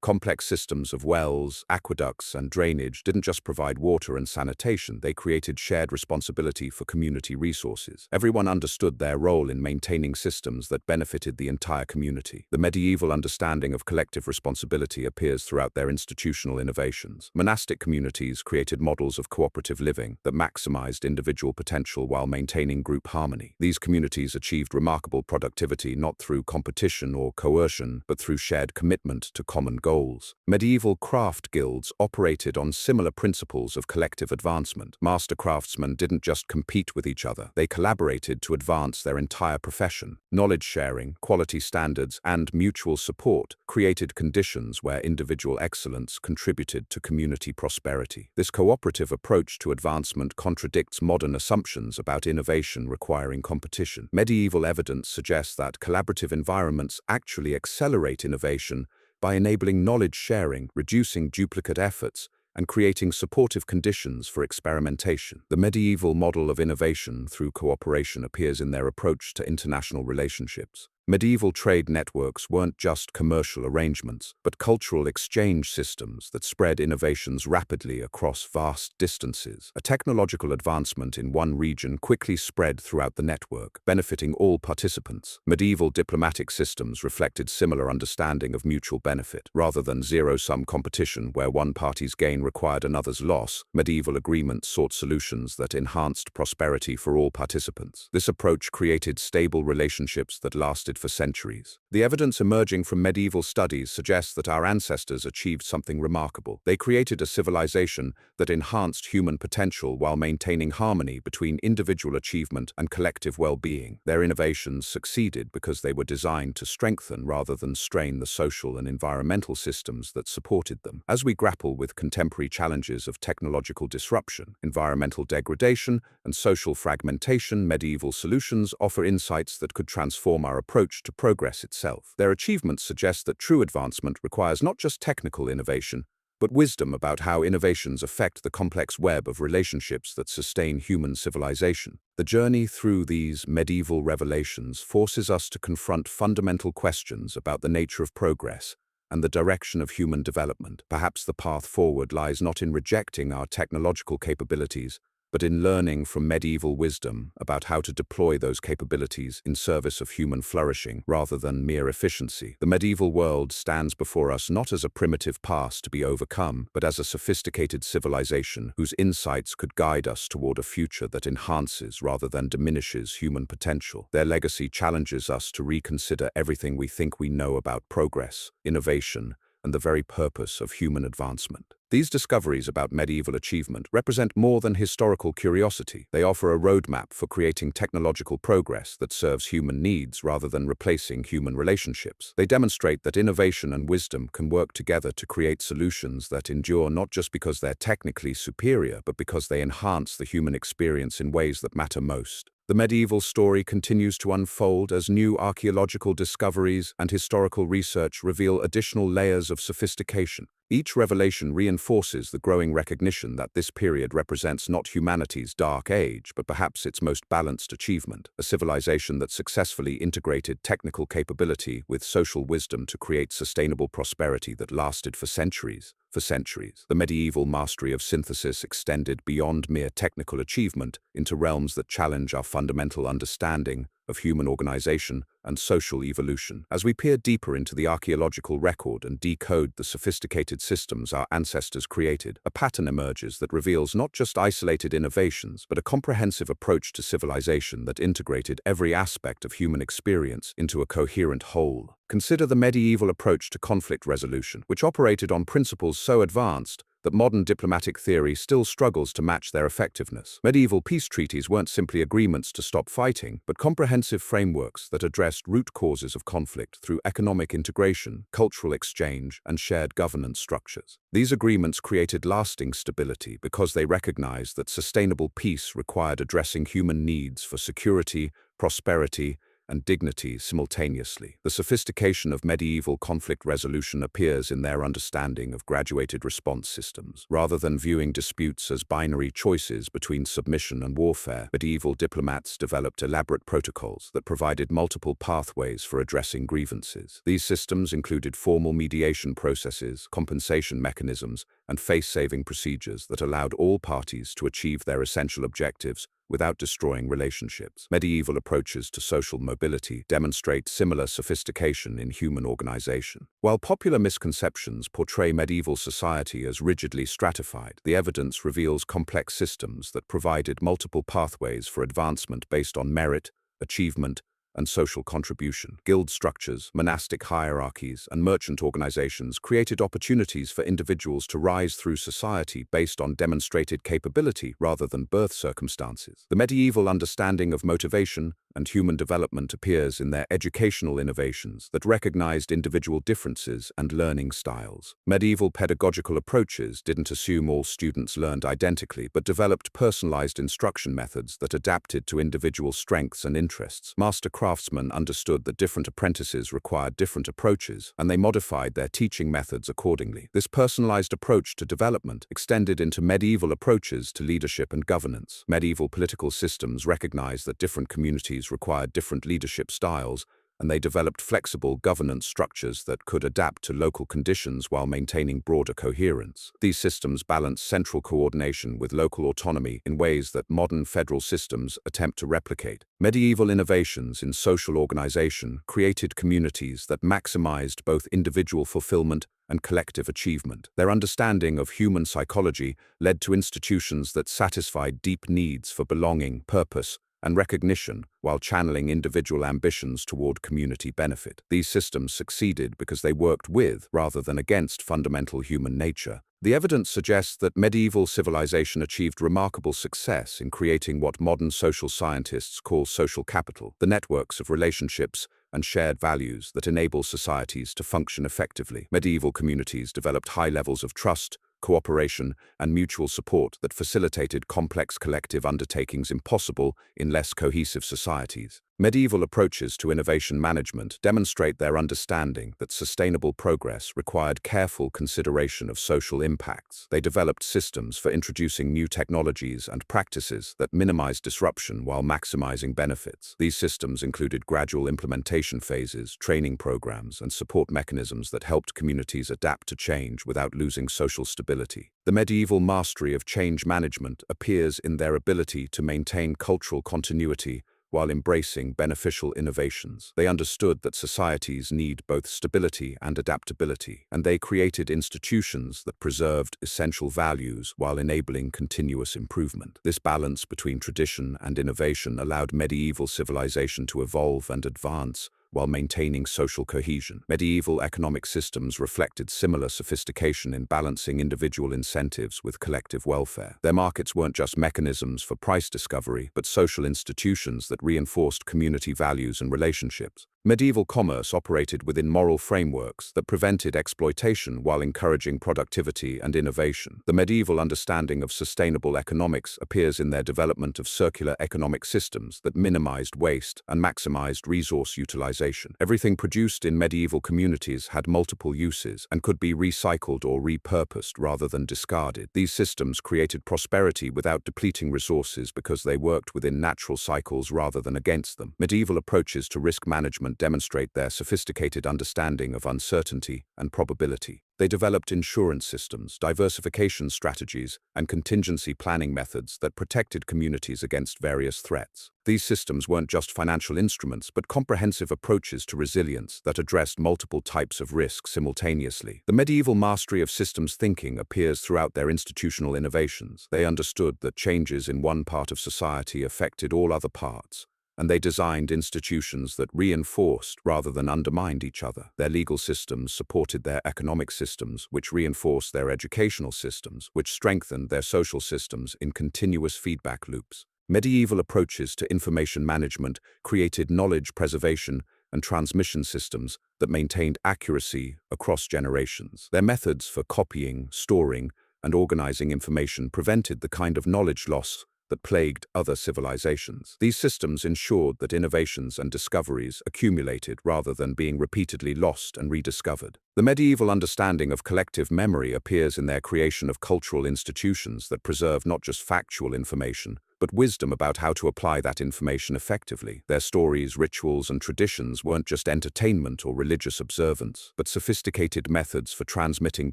Complex systems of wells, aqueducts, and drainage didn't just provide water and sanitation, they created shared responsibility for community resources. Everyone understood their role in maintaining systems that benefited the entire community. The medieval understanding of collective responsibility appears throughout their institutional innovations. Monastic communities created models of cooperative living that maximized individual potential while maintaining group harmony. These communities achieved remarkable productivity not through competition or coercion, but through shared commitment to common goals. Medieval craft guilds operated on similar principles of collective advancement. Master craftsmen didn't just compete with each other, they collaborated to advance their entire profession. Knowledge sharing, quality standards, and mutual support created conditions where individual excellence contributed to community prosperity. This cooperative approach to advancement contradicts modern assumptions about innovation requiring competition. Medieval evidence suggests that collaborative environments actually accelerate innovation by enabling knowledge sharing, reducing duplicate efforts, and creating supportive conditions for experimentation. The medieval model of innovation through cooperation appears in their approach to international relationships. Medieval trade networks weren't just commercial arrangements, but cultural exchange systems that spread innovations rapidly across vast distances. A technological advancement in one region quickly spread throughout the network, benefiting all participants. Medieval diplomatic systems reflected similar understanding of mutual benefit. Rather than zero-sum competition where one party's gain required another's loss, medieval agreements sought solutions that enhanced prosperity for all participants. This approach created stable relationships that lasted for centuries. The evidence emerging from medieval studies suggests that our ancestors achieved something remarkable. They created a civilization that enhanced human potential while maintaining harmony between individual achievement and collective well-being. Their innovations succeeded because they were designed to strengthen rather than strain the social and environmental systems that supported them. As we grapple with contemporary challenges of technological disruption, environmental degradation, and social fragmentation, medieval solutions offer insights that could transform our approach to progress itself. Their achievements suggest that true advancement requires not just technical innovation, but wisdom about how innovations affect the complex web of relationships that sustain human civilization. The journey through these medieval revelations forces us to confront fundamental questions about the nature of progress and the direction of human development. Perhaps the path forward lies not in rejecting our technological capabilities, but in learning from medieval wisdom about how to deploy those capabilities in service of human flourishing rather than mere efficiency. The medieval world stands before us not as a primitive past to be overcome, but as a sophisticated civilization whose insights could guide us toward a future that enhances rather than diminishes human potential. Their legacy challenges us to reconsider everything we think we know about progress, innovation, and the very purpose of human advancement. These discoveries about medieval achievement represent more than historical curiosity. They offer a roadmap for creating technological progress that serves human needs rather than replacing human relationships. They demonstrate that innovation and wisdom can work together to create solutions that endure not just because they're technically superior, but because they enhance the human experience in ways that matter most. The medieval story continues to unfold as new archaeological discoveries and historical research reveal additional layers of sophistication. Each revelation reinforces the growing recognition that this period represents not humanity's dark age, but perhaps its most balanced achievement, a civilization that successfully integrated technical capability with social wisdom to create sustainable prosperity that lasted for centuries. The medieval mastery of synthesis extended beyond mere technical achievement into realms that challenge our fundamental understanding of human organization and social evolution. As we peer deeper into the archaeological record and decode the sophisticated systems our ancestors created, a pattern emerges that reveals not just isolated innovations, but a comprehensive approach to civilization that integrated every aspect of human experience into a coherent whole. Consider the medieval approach to conflict resolution, which operated on principles so advanced that modern diplomatic theory still struggles to match their effectiveness. Medieval peace treaties weren't simply agreements to stop fighting, but comprehensive frameworks that addressed root causes of conflict through economic integration, cultural exchange, and shared governance structures. These agreements created lasting stability because they recognized that sustainable peace required addressing human needs for security, prosperity, and dignity simultaneously. The sophistication of medieval conflict resolution appears in their understanding of graduated response systems. Rather than viewing disputes as binary choices between submission and warfare, medieval diplomats developed elaborate protocols that provided multiple pathways for addressing grievances. These systems included formal mediation processes, compensation mechanisms, and face-saving procedures that allowed all parties to achieve their essential objectives without destroying relationships. Medieval approaches to social mobility demonstrate similar sophistication in human organization. While popular misconceptions portray medieval society as rigidly stratified, the evidence reveals complex systems that provided multiple pathways for advancement based on merit, achievement, and social contribution. Guild structures, monastic hierarchies, and merchant organizations created opportunities for individuals to rise through society based on demonstrated capability rather than birth circumstances. The medieval understanding of motivation and human development appears in their educational innovations that recognized individual differences and learning styles. Medieval pedagogical approaches didn't assume all students learned identically, but developed personalized instruction methods that adapted to individual strengths and interests. Master craftsmen understood that different apprentices required different approaches, and they modified their teaching methods accordingly. This personalized approach to development extended into medieval approaches to leadership and governance. Medieval political systems recognized that different communities required different leadership styles, and they developed flexible governance structures that could adapt to local conditions while maintaining broader coherence. These systems balance central coordination with local autonomy in ways that modern federal systems attempt to replicate. Medieval innovations in social organization created communities that maximized both individual fulfillment and collective achievement. Their understanding of human psychology led to institutions that satisfied deep needs for belonging, purpose, and recognition while channeling individual ambitions toward community benefit. These systems succeeded because they worked with, rather than against, fundamental human nature. The evidence suggests that medieval civilization achieved remarkable success in creating what modern social scientists call social capital, the networks of relationships and shared values that enable societies to function effectively. Medieval communities developed high levels of trust, cooperation, and mutual support that facilitated complex collective undertakings impossible in less cohesive societies. Medieval approaches to innovation management demonstrate their understanding that sustainable progress required careful consideration of social impacts. They developed systems for introducing new technologies and practices that minimized disruption while maximizing benefits. These systems included gradual implementation phases, training programs, and support mechanisms that helped communities adapt to change without losing social stability. The medieval mastery of change management appears in their ability to maintain cultural continuity while embracing beneficial innovations. They understood that societies need both stability and adaptability, and they created institutions that preserved essential values while enabling continuous improvement. This balance between tradition and innovation allowed medieval civilization to evolve and advance while maintaining social cohesion. Medieval economic systems reflected similar sophistication in balancing individual incentives with collective welfare. Their markets weren't just mechanisms for price discovery, but social institutions that reinforced community values and relationships. Medieval commerce operated within moral frameworks that prevented exploitation while encouraging productivity and innovation. The medieval understanding of sustainable economics appears in their development of circular economic systems that minimized waste and maximized resource utilization. Everything produced in medieval communities had multiple uses and could be recycled or repurposed rather than discarded. These systems created prosperity without depleting resources because they worked within natural cycles rather than against them. Medieval approaches to risk management demonstrate their sophisticated understanding of uncertainty and probability. They developed insurance systems, diversification strategies, and contingency planning methods that protected communities against various threats. These systems weren't just financial instruments, but comprehensive approaches to resilience that addressed multiple types of risk simultaneously. The medieval mastery of systems thinking appears throughout their institutional innovations. They understood that changes in one part of society affected all other parts, and they designed institutions that reinforced rather than undermined each other. Their legal systems supported their economic systems, which reinforced their educational systems, which strengthened their social systems in continuous feedback loops. Medieval approaches to information management created knowledge preservation and transmission systems that maintained accuracy across generations. Their methods for copying, storing, and organizing information prevented the kind of knowledge loss that plagued other civilizations. These systems ensured that innovations and discoveries accumulated rather than being repeatedly lost and rediscovered. The medieval understanding of collective memory appears in their creation of cultural institutions that preserve not just factual information, but wisdom about how to apply that information effectively. Their stories, rituals, and traditions weren't just entertainment or religious observance, but sophisticated methods for transmitting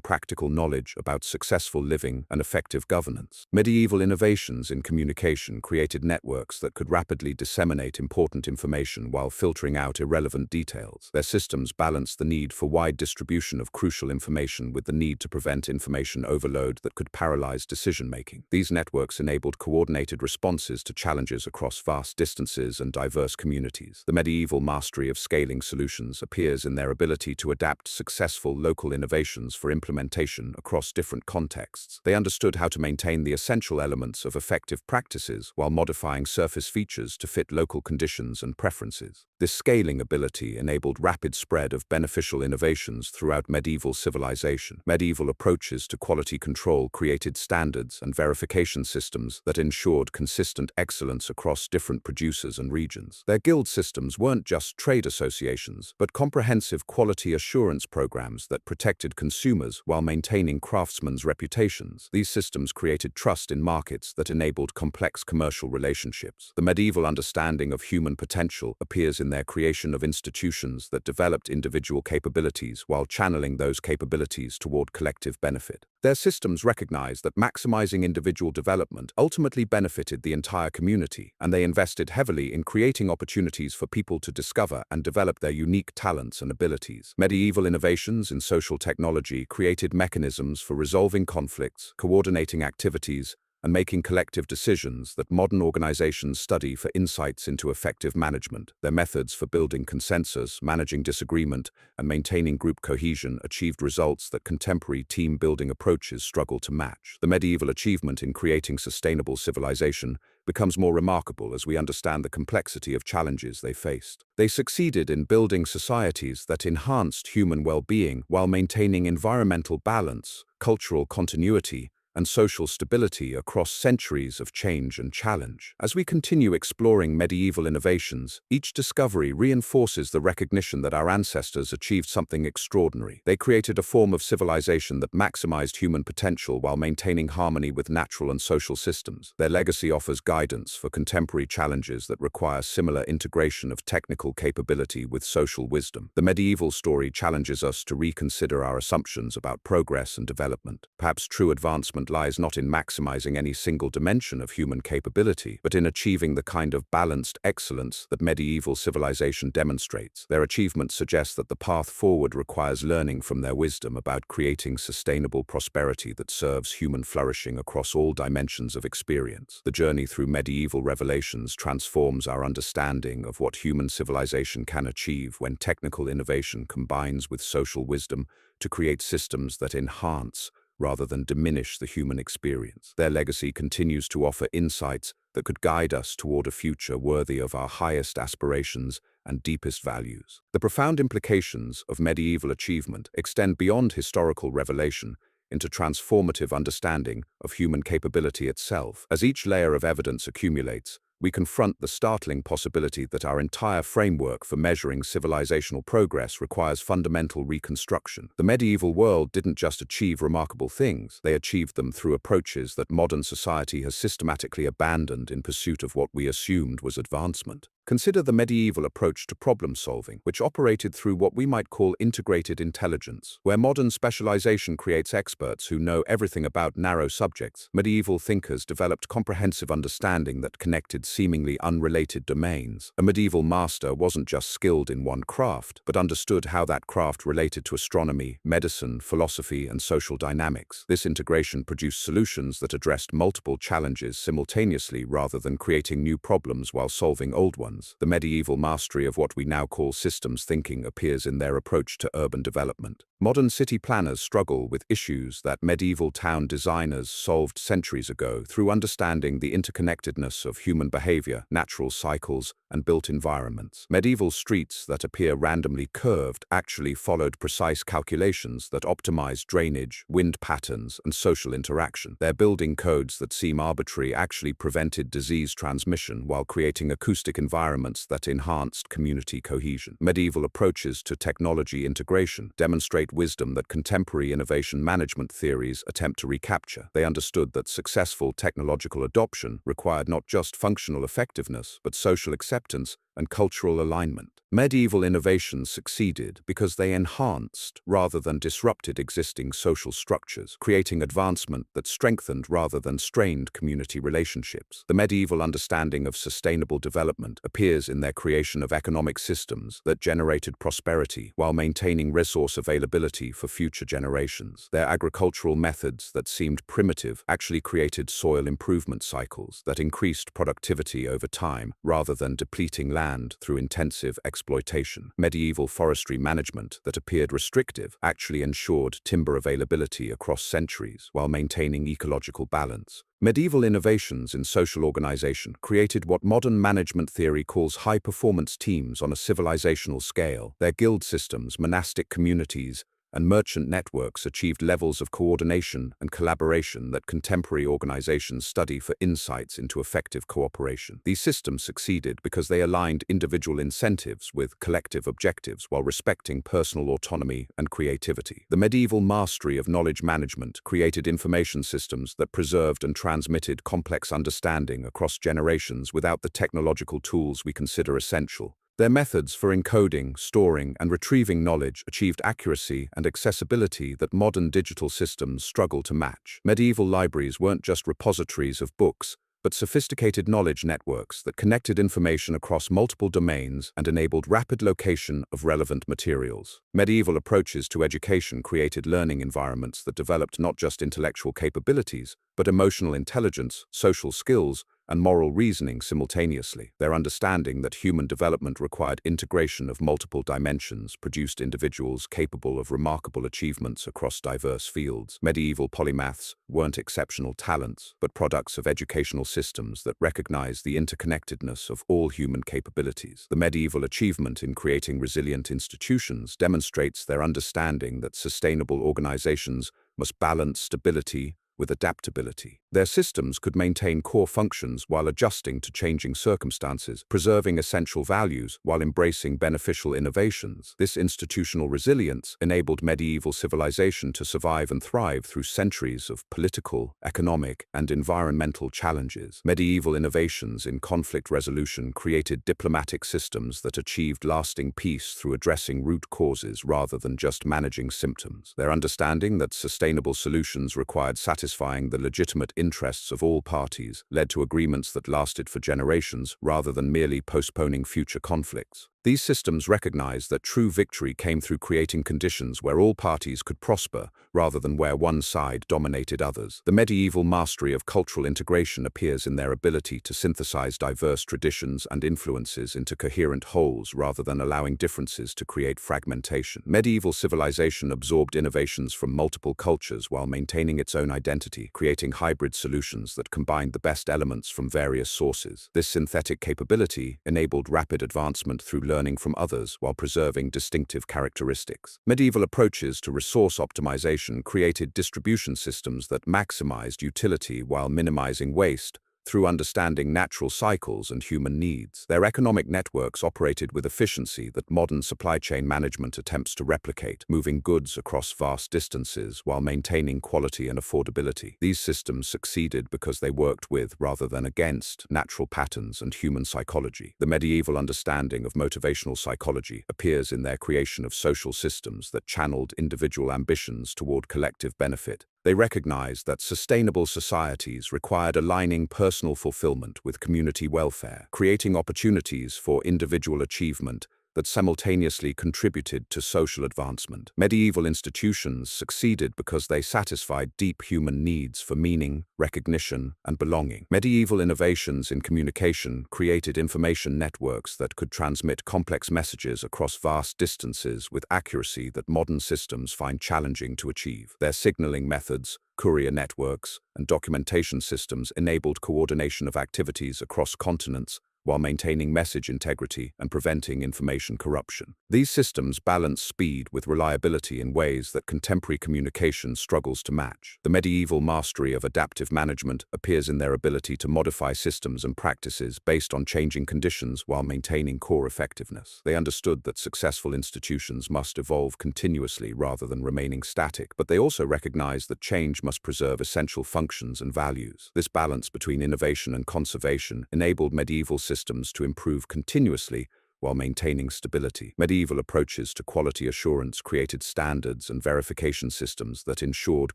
practical knowledge about successful living and effective governance. Medieval innovations in communication created networks that could rapidly disseminate important information while filtering out irrelevant details. Their systems balanced the need for wide distribution of crucial information with the need to prevent information overload that could paralyze decision-making. These networks enabled coordinated responses to challenges across vast distances and diverse communities. The medieval mastery of scaling solutions appears in their ability to adapt successful local innovations for implementation across different contexts. They understood how to maintain the essential elements of effective practices while modifying surface features to fit local conditions and preferences. This scaling ability enabled rapid spread of beneficial innovations throughout medieval civilization. Medieval approaches to quality control created standards and verification systems that ensured consistent excellence across different producers and regions. Their guild systems weren't just trade associations, but comprehensive quality assurance programs that protected consumers while maintaining craftsmen's reputations. These systems created trust in markets that enabled complex commercial relationships. The medieval understanding of human potential appears in their creation of institutions that developed individual capabilities while channeling those capabilities toward collective benefit. Their systems recognized that maximizing individual development ultimately benefited the entire community, and they invested heavily in creating opportunities for people to discover and develop their unique talents and abilities. Medieval innovations in social technology created mechanisms for resolving conflicts, coordinating activities, and making collective decisions that modern organizations study for insights into effective management. Their methods for building consensus, managing disagreement, and maintaining group cohesion achieved results that contemporary team-building approaches struggle to match. The medieval achievement in creating sustainable civilization becomes more remarkable as we understand the complexity of challenges they faced. They succeeded in building societies that enhanced human well-being while maintaining environmental balance, cultural continuity, and social stability across centuries of change and challenge. As we continue exploring medieval innovations, each discovery reinforces the recognition that our ancestors achieved something extraordinary. They created a form of civilization that maximized human potential while maintaining harmony with natural and social systems. Their legacy offers guidance for contemporary challenges that require similar integration of technical capability with social wisdom. The medieval story challenges us to reconsider our assumptions about progress and development. Perhaps true advancement lies not in maximizing any single dimension of human capability, but in achieving the kind of balanced excellence that medieval civilization demonstrates. Their achievements suggest that the path forward requires learning from their wisdom about creating sustainable prosperity that serves human flourishing across all dimensions of experience. The journey through medieval revelations transforms our understanding of what human civilization can achieve when technical innovation combines with social wisdom to create systems that enhance rather than diminish the human experience. Their legacy continues to offer insights that could guide us toward a future worthy of our highest aspirations and deepest values. The profound implications of medieval achievement extend beyond historical revelation into transformative understanding of human capability itself. As each layer of evidence accumulates, we confront the startling possibility that our entire framework for measuring civilizational progress requires fundamental reconstruction. The medieval world didn't just achieve remarkable things, they achieved them through approaches that modern society has systematically abandoned in pursuit of what we assumed was advancement. Consider the medieval approach to problem solving, which operated through what we might call integrated intelligence. Where modern specialization creates experts who know everything about narrow subjects, medieval thinkers developed comprehensive understanding that connected seemingly unrelated domains. A medieval master wasn't just skilled in one craft, but understood how that craft related to astronomy, medicine, philosophy, and social dynamics. This integration produced solutions that addressed multiple challenges simultaneously rather than creating new problems while solving old ones. The medieval mastery of what we now call systems thinking appears in their approach to urban development. Modern city planners struggle with issues that medieval town designers solved centuries ago through understanding the interconnectedness of human behavior, natural cycles, and built environments. Medieval streets that appear randomly curved actually followed precise calculations that optimized drainage, wind patterns, and social interaction. Their building codes that seem arbitrary actually prevented disease transmission while creating acoustic environments that enhanced community cohesion. Medieval approaches to technology integration demonstrate wisdom that contemporary innovation management theories attempt to recapture. They understood that successful technological adoption required not just functional effectiveness, but social acceptance and cultural alignment. Medieval innovations succeeded because they enhanced rather than disrupted existing social structures, creating advancement that strengthened rather than strained community relationships. The medieval understanding of sustainable development appears in their creation of economic systems that generated prosperity while maintaining resource availability for future generations. Their agricultural methods that seemed primitive actually created soil improvement cycles that increased productivity over time rather than depleting land land through intensive exploitation. Medieval forestry management that appeared restrictive actually ensured timber availability across centuries while maintaining ecological balance. Medieval innovations in social organization created what modern management theory calls high-performance teams on a civilizational scale. Their guild systems, monastic communities, and merchant networks achieved levels of coordination and collaboration that contemporary organizations study for insights into effective cooperation. These systems succeeded because they aligned individual incentives with collective objectives while respecting personal autonomy and creativity. The medieval mastery of knowledge management created information systems that preserved and transmitted complex understanding across generations without the technological tools we consider essential. Their methods for encoding, storing, and retrieving knowledge achieved accuracy and accessibility that modern digital systems struggle to match. Medieval libraries weren't just repositories of books, but sophisticated knowledge networks that connected information across multiple domains and enabled rapid location of relevant materials. Medieval approaches to education created learning environments that developed not just intellectual capabilities, but emotional intelligence, social skills, and moral reasoning simultaneously. Their understanding that human development required integration of multiple dimensions produced individuals capable of remarkable achievements across diverse fields. Medieval polymaths weren't exceptional talents, but products of educational systems that recognized the interconnectedness of all human capabilities. The medieval achievement in creating resilient institutions demonstrates their understanding that sustainable organizations must balance stability with adaptability. Their systems could maintain core functions while adjusting to changing circumstances, preserving essential values while embracing beneficial innovations. This institutional resilience enabled medieval civilization to survive and thrive through centuries of political, economic, and environmental challenges. Medieval innovations in conflict resolution created diplomatic systems that achieved lasting peace through addressing root causes rather than just managing symptoms. Their understanding that sustainable solutions required satisfying the legitimate interests of all parties led to agreements that lasted for generations rather than merely postponing future conflicts. These systems recognized that true victory came through creating conditions where all parties could prosper rather than where one side dominated others. The medieval mastery of cultural integration appears in their ability to synthesize diverse traditions and influences into coherent wholes rather than allowing differences to create fragmentation. Medieval civilization absorbed innovations from multiple cultures while maintaining its own identity, creating hybrid solutions that combined the best elements from various sources. This synthetic capability enabled rapid advancement through learning from others while preserving distinctive characteristics. Medieval approaches to resource optimization created distribution systems that maximized utility while minimizing waste, through understanding natural cycles and human needs. Their economic networks operated with efficiency that modern supply chain management attempts to replicate, moving goods across vast distances while maintaining quality and affordability. These systems succeeded because they worked with, rather than against, natural patterns and human psychology. The medieval understanding of motivational psychology appears in their creation of social systems that channeled individual ambitions toward collective benefit. They recognized that sustainable societies required aligning personal fulfillment with community welfare, creating opportunities for individual achievement that simultaneously contributed to social advancement. Medieval institutions succeeded because they satisfied deep human needs for meaning, recognition, and belonging. Medieval innovations in communication created information networks that could transmit complex messages across vast distances with accuracy that modern systems find challenging to achieve. Their signaling methods, courier networks, and documentation systems enabled coordination of activities across continents, while maintaining message integrity and preventing information corruption. These systems balance speed with reliability in ways that contemporary communication struggles to match. The medieval mastery of adaptive management appears in their ability to modify systems and practices based on changing conditions while maintaining core effectiveness. They understood that successful institutions must evolve continuously rather than remaining static, but they also recognized that change must preserve essential functions and values. This balance between innovation and conservation enabled medieval systems to improve continuously while maintaining stability. Medieval approaches to quality assurance created standards and verification systems that ensured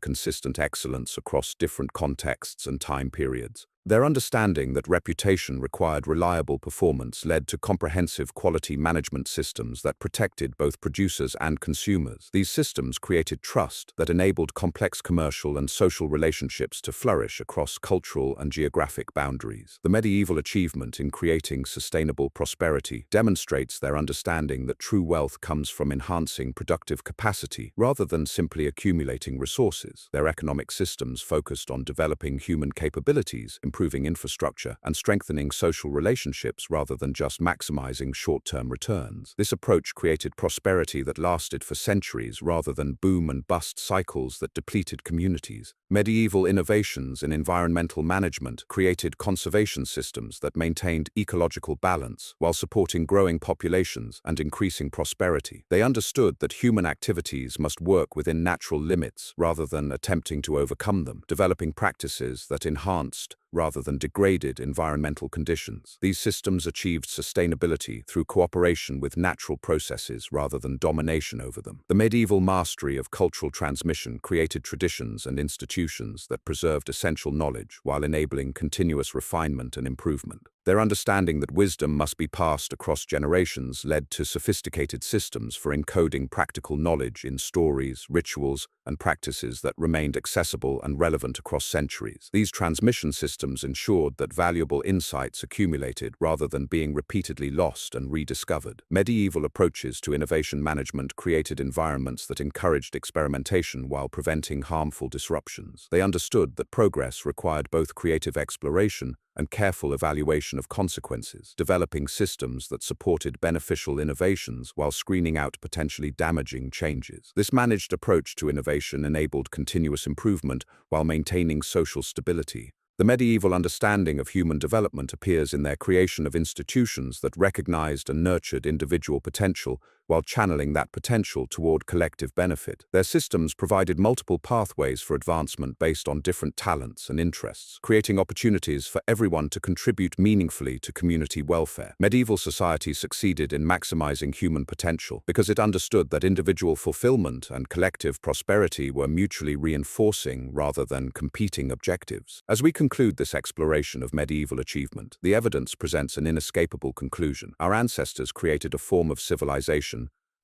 consistent excellence across different contexts and time periods. Their understanding that reputation required reliable performance led to comprehensive quality management systems that protected both producers and consumers. These systems created trust that enabled complex commercial and social relationships to flourish across cultural and geographic boundaries. The medieval achievement in creating sustainable prosperity demonstrates their understanding that true wealth comes from enhancing productive capacity rather than simply accumulating resources. Their economic systems focused on developing human capabilities, improving infrastructure, and strengthening social relationships rather than just maximizing short-term returns. This approach created prosperity that lasted for centuries rather than boom and bust cycles that depleted communities. Medieval innovations in environmental management created conservation systems that maintained ecological balance while supporting growing populations and increasing prosperity. They understood that human activities must work within natural limits rather than attempting to overcome them, developing practices that enhanced rather than degraded environmental conditions. These systems achieved sustainability through cooperation with natural processes rather than domination over them. The medieval mastery of cultural transmission created traditions and institutions that preserved essential knowledge while enabling continuous refinement and improvement. Their understanding that wisdom must be passed across generations led to sophisticated systems for encoding practical knowledge in stories, rituals, and practices that remained accessible and relevant across centuries. These transmission systems ensured that valuable insights accumulated rather than being repeatedly lost and rediscovered. Medieval approaches to innovation management created environments that encouraged experimentation while preventing harmful disruptions. They understood that progress required both creative exploration and careful evaluation of consequences, developing systems that supported beneficial innovations while screening out potentially damaging changes. This managed approach to innovation enabled continuous improvement while maintaining social stability. The medieval understanding of human development appears in their creation of institutions that recognized and nurtured individual potential while channeling that potential toward collective benefit. Their systems provided multiple pathways for advancement based on different talents and interests, creating opportunities for everyone to contribute meaningfully to community welfare. Medieval society succeeded in maximizing human potential because it understood that individual fulfillment and collective prosperity were mutually reinforcing rather than competing objectives. As we conclude this exploration of medieval achievement, the evidence presents an inescapable conclusion. Our ancestors created a form of civilization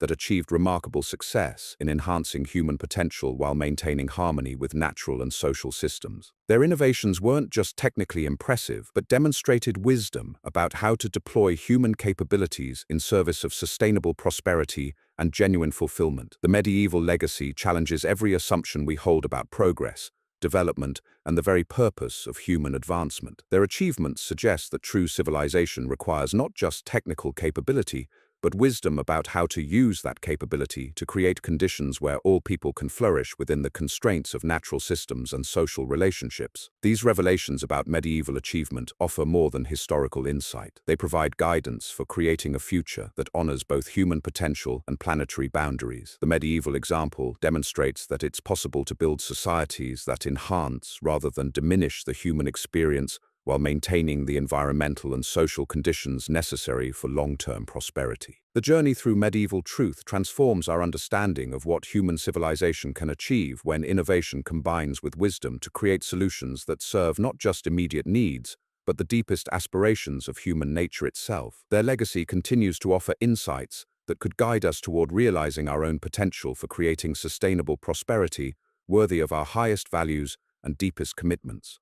that achieved remarkable success in enhancing human potential while maintaining harmony with natural and social systems. Their innovations weren't just technically impressive, but demonstrated wisdom about how to deploy human capabilities in service of sustainable prosperity and genuine fulfillment. The medieval legacy challenges every assumption we hold about progress, development, and the very purpose of human advancement. Their achievements suggest that true civilization requires not just technical capability, but wisdom about how to use that capability to create conditions where all people can flourish within the constraints of natural systems and social relationships. These revelations about medieval achievement offer more than historical insight. They provide guidance for creating a future that honors both human potential and planetary boundaries. The medieval example demonstrates that it's possible to build societies that enhance rather than diminish the human experience while maintaining the environmental and social conditions necessary for long-term prosperity. The journey through medieval truth transforms our understanding of what human civilization can achieve when innovation combines with wisdom to create solutions that serve not just immediate needs, but the deepest aspirations of human nature itself. Their legacy continues to offer insights that could guide us toward realizing our own potential for creating sustainable prosperity worthy of our highest values and deepest commitments.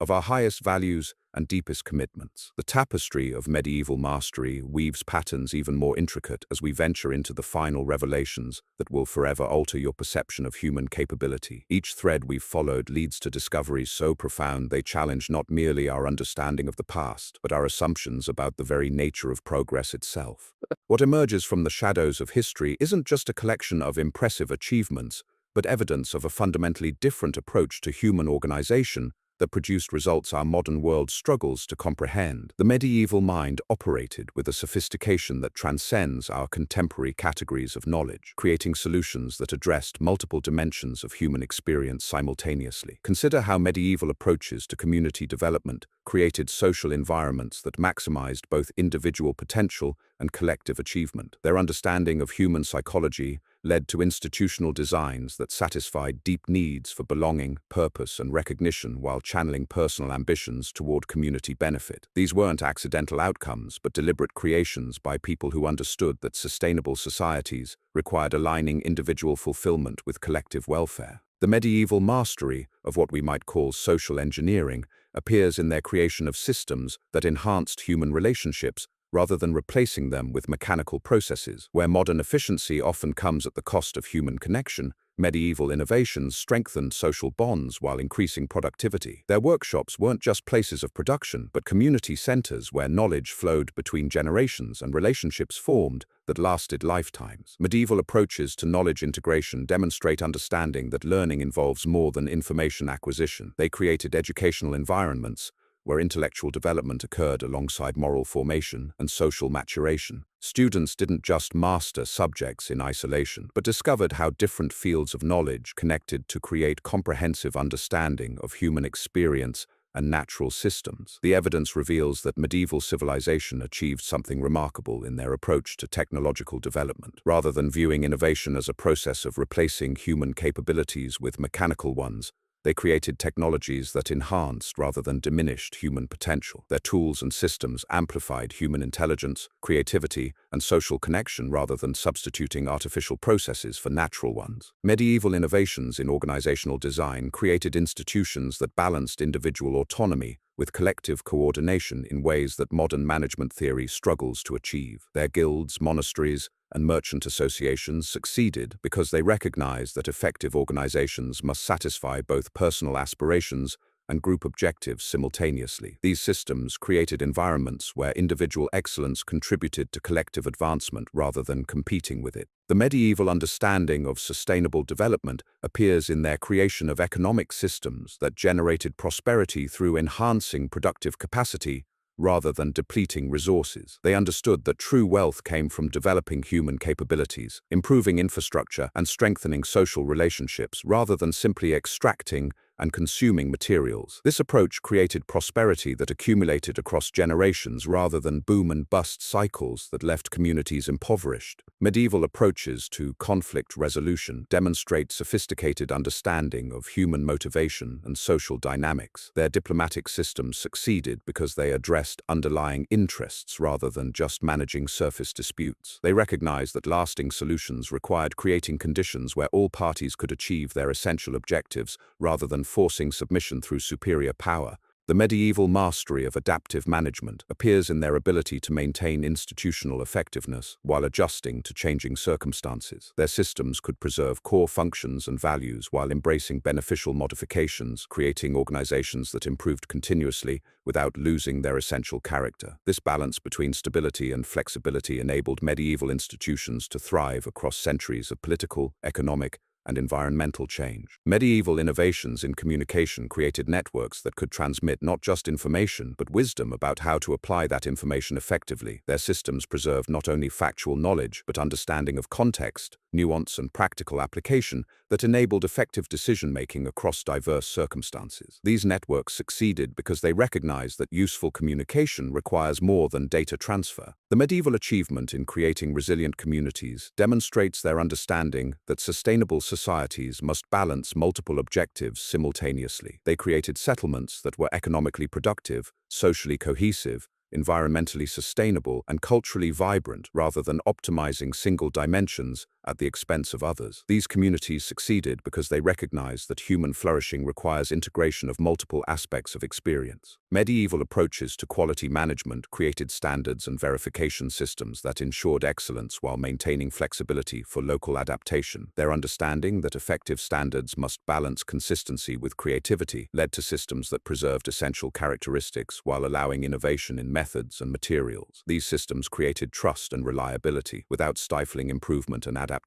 The tapestry of medieval mastery weaves patterns even more intricate as we venture into the final revelations that will forever alter your perception of human capability. Each thread we've followed leads to discoveries so profound they challenge not merely our understanding of the past, but our assumptions about the very nature of progress itself. What emerges from the shadows of history isn't just a collection of impressive achievements, but evidence of a fundamentally different approach to human organization that produced results our modern world struggles to comprehend. The medieval mind operated with a sophistication that transcends our contemporary categories of knowledge, creating solutions that addressed multiple dimensions of human experience simultaneously. Consider how medieval approaches to community development created social environments that maximized both individual potential and collective achievement. Their understanding of human psychology led to institutional designs that satisfied deep needs for belonging, purpose, and recognition while channeling personal ambitions toward community benefit. These weren't accidental outcomes, but deliberate creations by people who understood that sustainable societies required aligning individual fulfillment with collective welfare. The medieval mastery of what we might call social engineering appears in their creation of systems that enhanced human relationships rather than replacing them with mechanical processes. Where modern efficiency often comes at the cost of human connection, medieval innovations strengthened social bonds while increasing productivity. Their workshops weren't just places of production, but community centers where knowledge flowed between generations and relationships formed that lasted lifetimes. Medieval approaches to knowledge integration demonstrate understanding that learning involves more than information acquisition. They created educational environments where intellectual development occurred alongside moral formation and social maturation. Students didn't just master subjects in isolation, but discovered how different fields of knowledge connected to create comprehensive understanding of human experience and natural systems. The evidence reveals that medieval civilization achieved something remarkable in their approach to technological development. Rather than viewing innovation as a process of replacing human capabilities with mechanical ones, they created technologies that enhanced rather than diminished human potential. Their tools and systems amplified human intelligence, creativity, and social connection rather than substituting artificial processes for natural ones. Medieval innovations in organizational design created institutions that balanced individual autonomy with collective coordination in ways that modern management theory struggles to achieve. Their guilds, monasteries, and merchant associations succeeded because they recognized that effective organizations must satisfy both personal aspirations and group objectives simultaneously. These systems created environments where individual excellence contributed to collective advancement rather than competing with it. The medieval understanding of sustainable development appears in their creation of economic systems that generated prosperity through enhancing productive capacity rather than depleting resources. They understood that true wealth came from developing human capabilities, improving infrastructure, and strengthening social relationships rather than simply extracting and consuming materials. This approach created prosperity that accumulated across generations rather than boom and bust cycles that left communities impoverished. Medieval approaches to conflict resolution demonstrate sophisticated understanding of human motivation and social dynamics. Their diplomatic systems succeeded because they addressed underlying interests rather than just managing surface disputes. They recognized that lasting solutions required creating conditions where all parties could achieve their essential objectives rather than forcing submission through superior power. The medieval mastery of adaptive management appears in their ability to maintain institutional effectiveness while adjusting to changing circumstances. Their systems could preserve core functions and values while embracing beneficial modifications, creating organizations that improved continuously without losing their essential character. This balance between stability and flexibility enabled medieval institutions to thrive across centuries of political, economic, and environmental change. Medieval innovations in communication created networks that could transmit not just information, but wisdom about how to apply that information effectively. Their systems preserved not only factual knowledge, but understanding of context, nuance, and practical application that enabled effective decision-making across diverse circumstances. These networks succeeded because they recognized that useful communication requires more than data transfer. The medieval achievement in creating resilient communities demonstrates their understanding that sustainable societies must balance multiple objectives simultaneously. They created settlements that were economically productive, socially cohesive, environmentally sustainable, and culturally vibrant rather than optimizing single dimensions at the expense of others. These communities succeeded because they recognized that human flourishing requires integration of multiple aspects of experience. Medieval approaches to quality management created standards and verification systems that ensured excellence while maintaining flexibility for local adaptation. Their understanding that effective standards must balance consistency with creativity led to systems that preserved essential characteristics while allowing innovation in methods and materials. These systems created trust and reliability without stifling improvement and adaptation.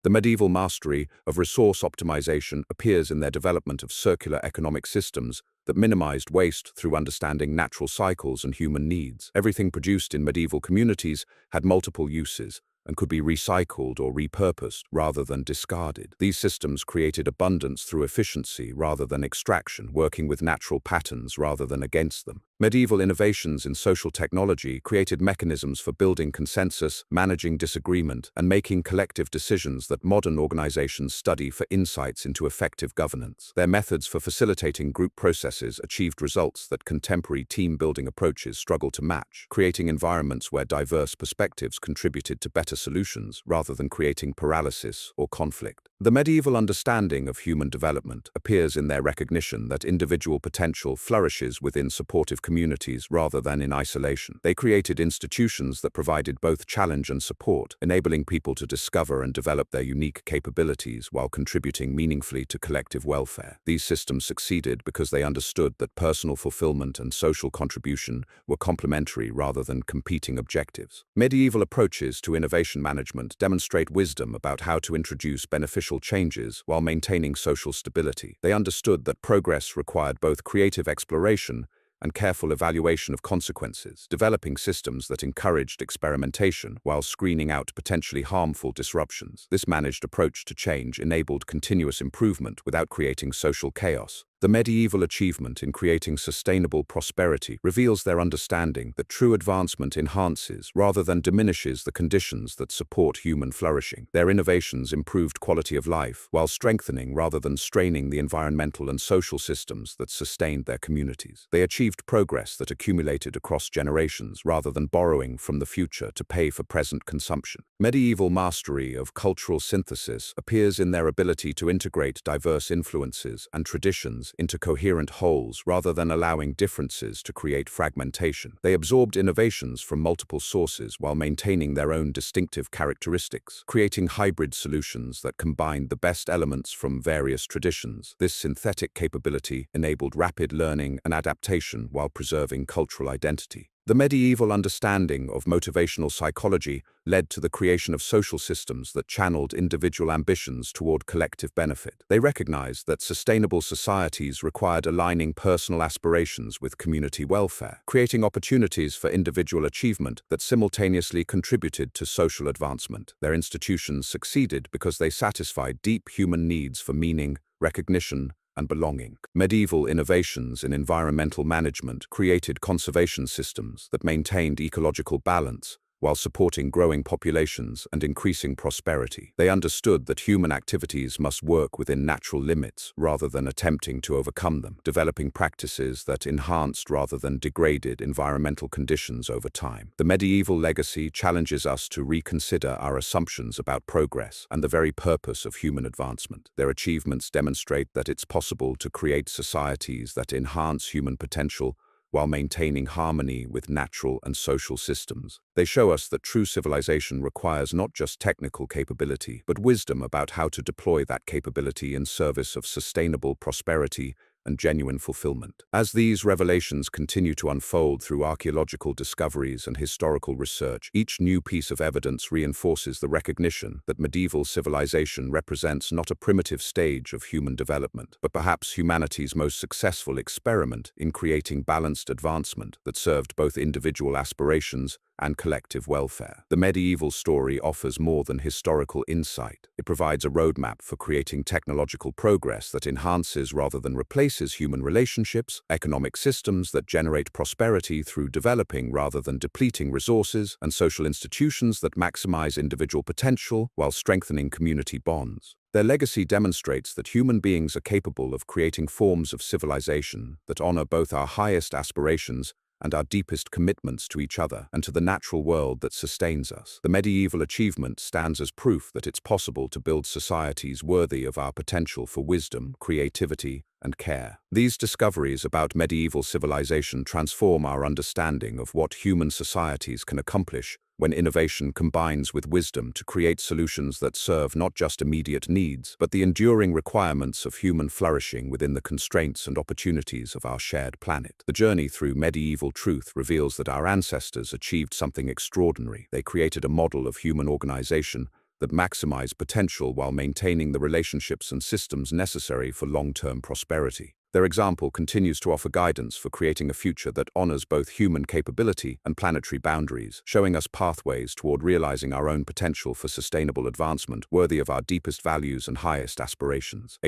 The medieval mastery of resource optimization appears in their development of circular economic systems that minimized waste through understanding natural cycles and human needs. Everything produced in medieval communities had multiple uses and could be recycled or repurposed rather than discarded. These systems created abundance through efficiency rather than extraction, working with natural patterns rather than against them. Medieval innovations in social technology created mechanisms for building consensus, managing disagreement, and making collective decisions that modern organizations study for insights into effective governance. Their methods for facilitating group processes achieved results that contemporary team-building approaches struggle to match, creating environments where diverse perspectives contributed to better solutions rather than creating paralysis or conflict. The medieval understanding of human development appears in their recognition that individual potential flourishes within supportive communities rather than in isolation. They created institutions that provided both challenge and support, enabling people to discover and develop their unique capabilities while contributing meaningfully to collective welfare. These systems succeeded because they understood that personal fulfillment and social contribution were complementary rather than competing objectives. Medieval approaches to innovation management demonstrate wisdom about how to introduce beneficial changes while maintaining social stability. They understood that progress required both creative exploration and careful evaluation of consequences, developing systems that encouraged experimentation while screening out potentially harmful disruptions. This managed approach to change enabled continuous improvement without creating social chaos. The medieval achievement in creating sustainable prosperity reveals their understanding that true advancement enhances rather than diminishes the conditions that support human flourishing. Their innovations improved quality of life while strengthening rather than straining the environmental and social systems that sustained their communities. They achieved progress that accumulated across generations rather than borrowing from the future to pay for present consumption. Medieval mastery of cultural synthesis appears in their ability to integrate diverse influences and traditions into coherent wholes rather than allowing differences to create fragmentation. They absorbed innovations from multiple sources while maintaining their own distinctive characteristics, creating hybrid solutions that combined the best elements from various traditions. This synthetic capability enabled rapid learning and adaptation while preserving cultural identity. The medieval understanding of motivational psychology led to the creation of social systems that channeled individual ambitions toward collective benefit. They recognized that sustainable societies required aligning personal aspirations with community welfare, creating opportunities for individual achievement that simultaneously contributed to social advancement. Their institutions succeeded because they satisfied deep human needs for meaning, recognition, and belonging. Medieval innovations in environmental management created conservation systems that maintained ecological balance while supporting growing populations and increasing prosperity. They understood that human activities must work within natural limits rather than attempting to overcome them, developing practices that enhanced rather than degraded environmental conditions over time. The medieval legacy challenges us to reconsider our assumptions about progress and the very purpose of human advancement. Their achievements demonstrate that it's possible to create societies that enhance human potential while maintaining harmony with natural and social systems. They show us that true civilization requires not just technical capability, but wisdom about how to deploy that capability in service of sustainable prosperity and genuine fulfillment. As these revelations continue to unfold through archaeological discoveries and historical research, each new piece of evidence reinforces the recognition that medieval civilization represents not a primitive stage of human development, but perhaps humanity's most successful experiment in creating balanced advancement that served both individual aspirations and collective welfare. The medieval story offers more than historical insight. It provides a roadmap for creating technological progress that enhances rather than replaces human relationships, economic systems that generate prosperity through developing rather than depleting resources, and social institutions that maximize individual potential while strengthening community bonds. Their legacy demonstrates that human beings are capable of creating forms of civilization that honor both our highest aspirations and our deepest commitments to each other and to the natural world that sustains us. The medieval achievement stands as proof that it's possible to build societies worthy of our potential for wisdom, creativity, and care. These discoveries about medieval civilization transform our understanding of what human societies can accomplish when innovation combines with wisdom to create solutions that serve not just immediate needs, but the enduring requirements of human flourishing within the constraints and opportunities of our shared planet. The journey through medieval truth reveals that our ancestors achieved something extraordinary. They created a model of human organization that maximize potential while maintaining the relationships and systems necessary for long-term prosperity. Their example continues to offer guidance for creating a future that honors both human capability and planetary boundaries, showing us pathways toward realizing our own potential for sustainable advancement worthy of our deepest values and highest aspirations.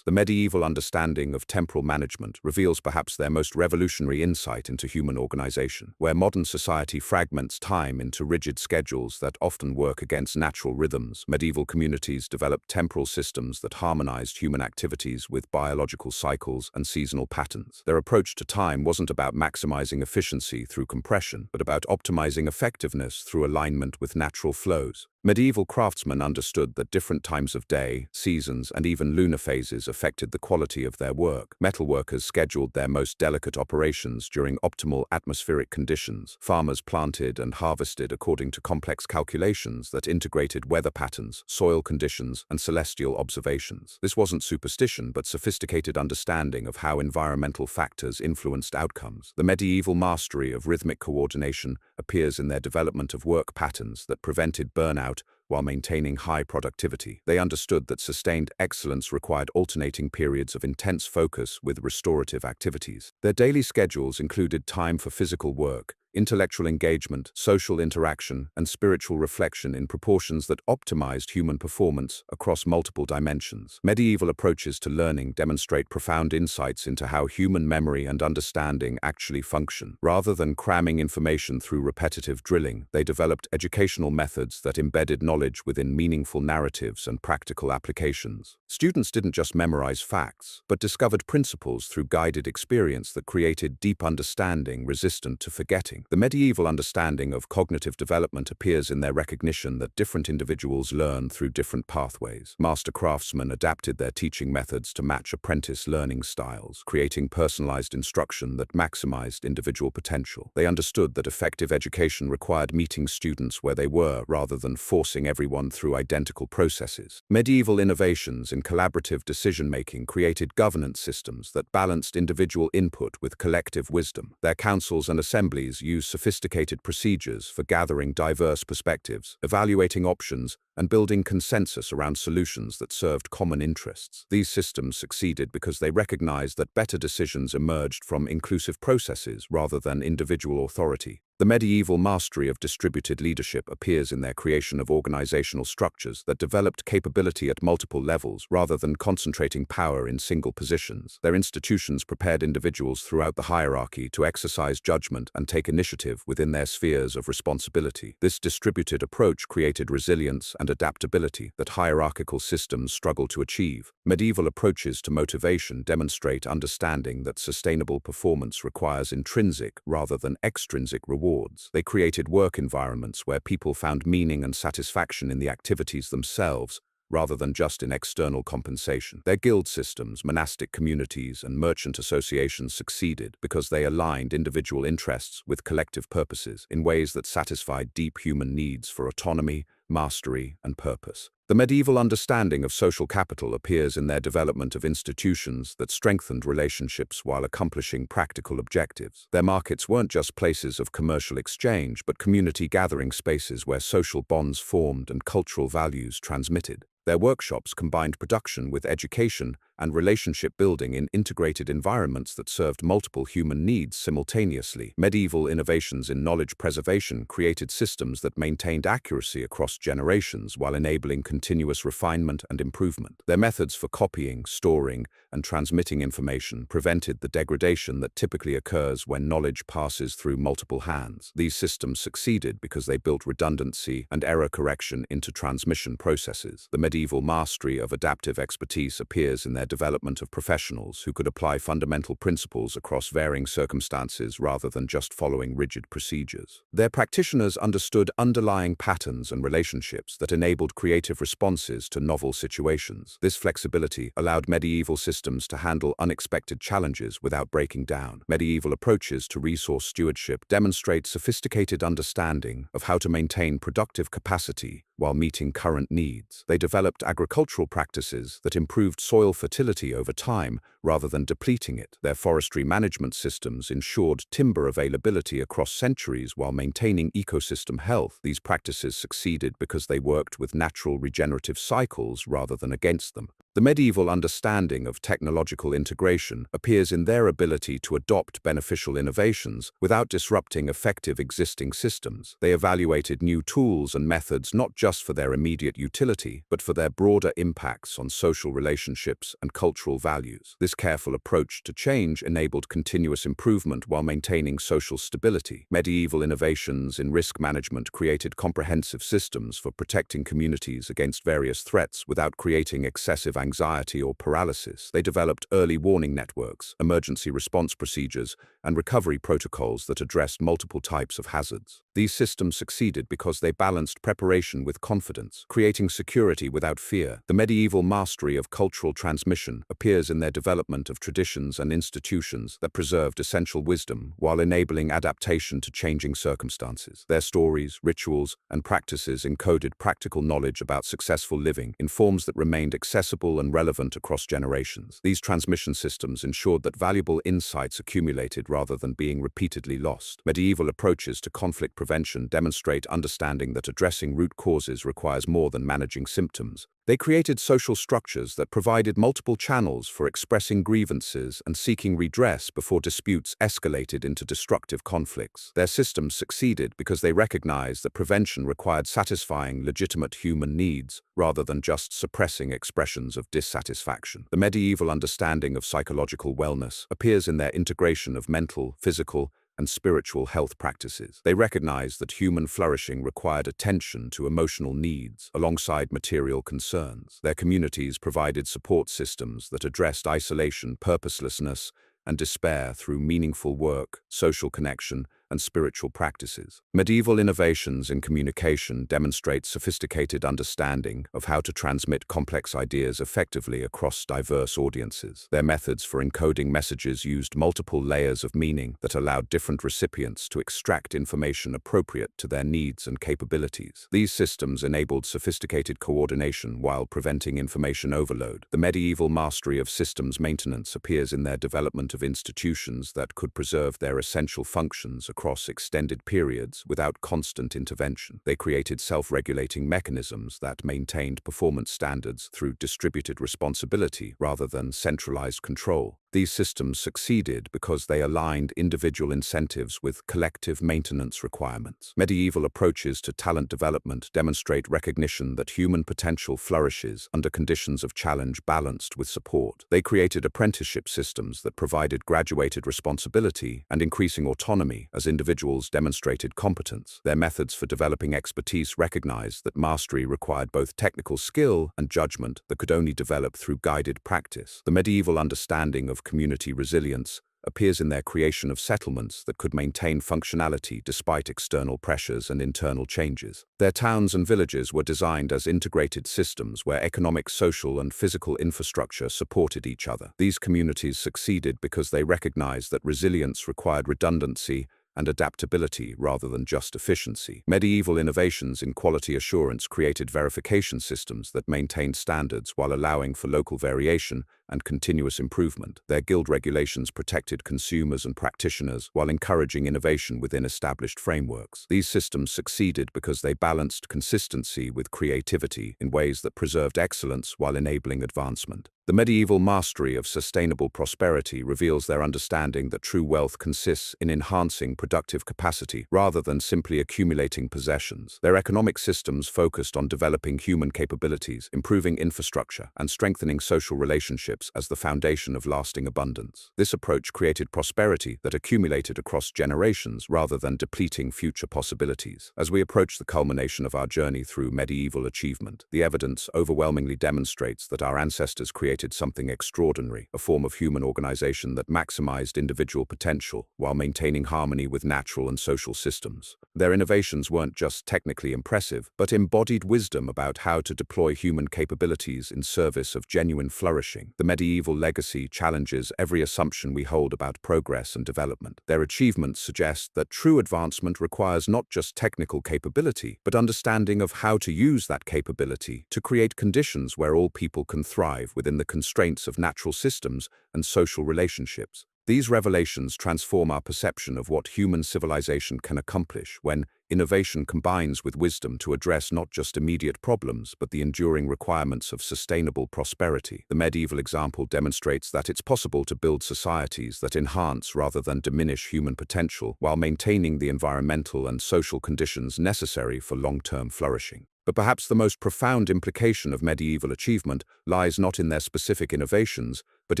The medieval understanding of temporal management reveals perhaps their most revolutionary insight into human organization. Where modern society fragments time into rigid schedules that often work against natural rhythms, medieval communities developed temporal systems that harmonized human activities with biological cycles and seasonal patterns. Their approach to time wasn't about maximizing efficiency through compression, but about optimizing effectiveness through alignment with natural flows. Medieval craftsmen understood that different times of day, seasons, and even lunar phases affected the quality of their work. Metalworkers scheduled their most delicate operations during optimal atmospheric conditions. Farmers planted and harvested according to complex calculations that integrated weather patterns, soil conditions, and celestial observations. This wasn't superstition, but sophisticated understanding of how environmental factors influenced outcomes. The medieval mastery of rhythmic coordination appears in their development of work patterns that prevented burnout while maintaining high productivity. They understood that sustained excellence required alternating periods of intense focus with restorative activities. Their daily schedules included time for physical work, intellectual engagement, social interaction, and spiritual reflection in proportions that optimized human performance across multiple dimensions. Medieval approaches to learning demonstrate profound insights into how human memory and understanding actually function. Rather than cramming information through repetitive drilling, they developed educational methods that embedded knowledge within meaningful narratives and practical applications. Students didn't just memorize facts, but discovered principles through guided experience that created deep understanding resistant to forgetting. The medieval understanding of cognitive development appears in their recognition that different individuals learn through different pathways. Master craftsmen adapted their teaching methods to match apprentice learning styles, creating personalized instruction that maximized individual potential. They understood that effective education required meeting students where they were rather than forcing everyone through identical processes. Medieval innovations in collaborative decision-making created governance systems that balanced individual input with collective wisdom. Their councils and assemblies used sophisticated procedures for gathering diverse perspectives, evaluating options, and building consensus around solutions that served common interests. These systems succeeded because they recognized that better decisions emerged from inclusive processes rather than individual authority. The medieval mastery of distributed leadership appears in their creation of organizational structures that developed capability at multiple levels rather than concentrating power in single positions. Their institutions prepared individuals throughout the hierarchy to exercise judgment and take initiative within their spheres of responsibility. This distributed approach created resilience and adaptability that hierarchical systems struggle to achieve. Medieval approaches to motivation demonstrate understanding that sustainable performance requires intrinsic rather than extrinsic rewards. They created work environments where people found meaning and satisfaction in the activities themselves, rather than just in external compensation. Their guild systems, monastic communities, and merchant associations succeeded because they aligned individual interests with collective purposes in ways that satisfied deep human needs for autonomy, mastery, and purpose. The medieval understanding of social capital appears in their development of institutions that strengthened relationships while accomplishing practical objectives. Their markets weren't just places of commercial exchange, but community gathering spaces where social bonds formed and cultural values transmitted. Their workshops combined production with education and relationship building in integrated environments that served multiple human needs simultaneously. Medieval innovations in knowledge preservation created systems that maintained accuracy across generations while enabling continuous refinement and improvement. Their methods for copying, storing, and transmitting information prevented the degradation that typically occurs when knowledge passes through multiple hands. These systems succeeded because they built redundancy and error correction into transmission processes. The medieval mastery of adaptive expertise appears in their development of professionals who could apply fundamental principles across varying circumstances rather than just following rigid procedures. Their practitioners understood underlying patterns and relationships that enabled creative responses to novel situations. This flexibility allowed medieval systems to handle unexpected challenges without breaking down. Medieval approaches to resource stewardship demonstrate sophisticated understanding of how to maintain productive capacity while meeting current needs. They developed agricultural practices that improved soil fertility over time rather than depleting it. Their forestry management systems ensured timber availability across centuries while maintaining ecosystem health. These practices succeeded because they worked with natural regenerative cycles rather than against them. The medieval understanding of technological integration appears in their ability to adopt beneficial innovations without disrupting effective existing systems. They evaluated new tools and methods not just for their immediate utility, but for their broader impacts on social relationships and cultural values. This careful approach to change enabled continuous improvement while maintaining social stability. Medieval innovations in risk management created comprehensive systems for protecting communities against various threats without creating excessive anxiety or paralysis. They developed early warning networks, emergency response procedures, and recovery protocols that addressed multiple types of hazards. These systems succeeded because they balanced preparation with confidence, creating security without fear. The medieval mastery of cultural transmission appears in their development of traditions and institutions that preserved essential wisdom while enabling adaptation to changing circumstances. Their stories, rituals, and practices encoded practical knowledge about successful living in forms that remained accessible and relevant across generations. These transmission systems ensured that valuable insights accumulated rather than being repeatedly lost. Medieval approaches to conflict prevention demonstrate understanding that addressing root causes requires more than managing symptoms. They created social structures that provided multiple channels for expressing grievances and seeking redress before disputes escalated into destructive conflicts. Their systems succeeded because they recognized that prevention required satisfying legitimate human needs rather than just suppressing expressions of dissatisfaction. The medieval understanding of psychological wellness appears in their integration of mental, physical, and spiritual health practices. They recognized that human flourishing required attention to emotional needs alongside material concerns. Their communities provided support systems that addressed isolation, purposelessness, and despair through meaningful work, social connection, and spiritual practices. Medieval innovations in communication demonstrate sophisticated understanding of how to transmit complex ideas effectively across diverse audiences. Their methods for encoding messages used multiple layers of meaning that allowed different recipients to extract information appropriate to their needs and capabilities. These systems enabled sophisticated coordination while preventing information overload. The medieval mastery of systems maintenance appears in their development of institutions that could preserve their essential functions across extended periods without constant intervention. They created self-regulating mechanisms that maintained performance standards through distributed responsibility rather than centralized control. These systems succeeded because they aligned individual incentives with collective maintenance requirements. Medieval approaches to talent development demonstrate recognition that human potential flourishes under conditions of challenge balanced with support. They created apprenticeship systems that provided graduated responsibility and increasing autonomy as individuals demonstrated competence. Their methods for developing expertise recognized that mastery required both technical skill and judgment that could only develop through guided practice. The medieval understanding of community resilience appears in their creation of settlements that could maintain functionality despite external pressures and internal changes. Their towns and villages were designed as integrated systems where economic, social, and physical infrastructure supported each other. These communities succeeded because they recognized that resilience required redundancy and adaptability rather than just efficiency. Medieval innovations in quality assurance created verification systems that maintained standards while allowing for local variation and continuous improvement. Their guild regulations protected consumers and practitioners while encouraging innovation within established frameworks. These systems succeeded because they balanced consistency with creativity in ways that preserved excellence while enabling advancement. The medieval mastery of sustainable prosperity reveals their understanding that true wealth consists in enhancing productive capacity rather than simply accumulating possessions. Their economic systems focused on developing human capabilities, improving infrastructure, and strengthening social relationships as the foundation of lasting abundance. This approach created prosperity that accumulated across generations rather than depleting future possibilities. As we approach the culmination of our journey through medieval achievement, the evidence overwhelmingly demonstrates that our ancestors created something extraordinary, a form of human organization that maximized individual potential while maintaining harmony with natural and social systems. Their innovations weren't just technically impressive, but embodied wisdom about how to deploy human capabilities in service of genuine flourishing. The medieval legacy challenges every assumption we hold about progress and development. Their achievements suggest that true advancement requires not just technical capability, but understanding of how to use that capability to create conditions where all people can thrive within the constraints of natural systems and social relationships. These revelations transform our perception of what human civilization can accomplish when, innovation combines with wisdom to address not just immediate problems, but the enduring requirements of sustainable prosperity. The medieval example demonstrates that it's possible to build societies that enhance rather than diminish human potential, while maintaining the environmental and social conditions necessary for long-term flourishing. But perhaps the most profound implication of medieval achievement lies not in their specific innovations, but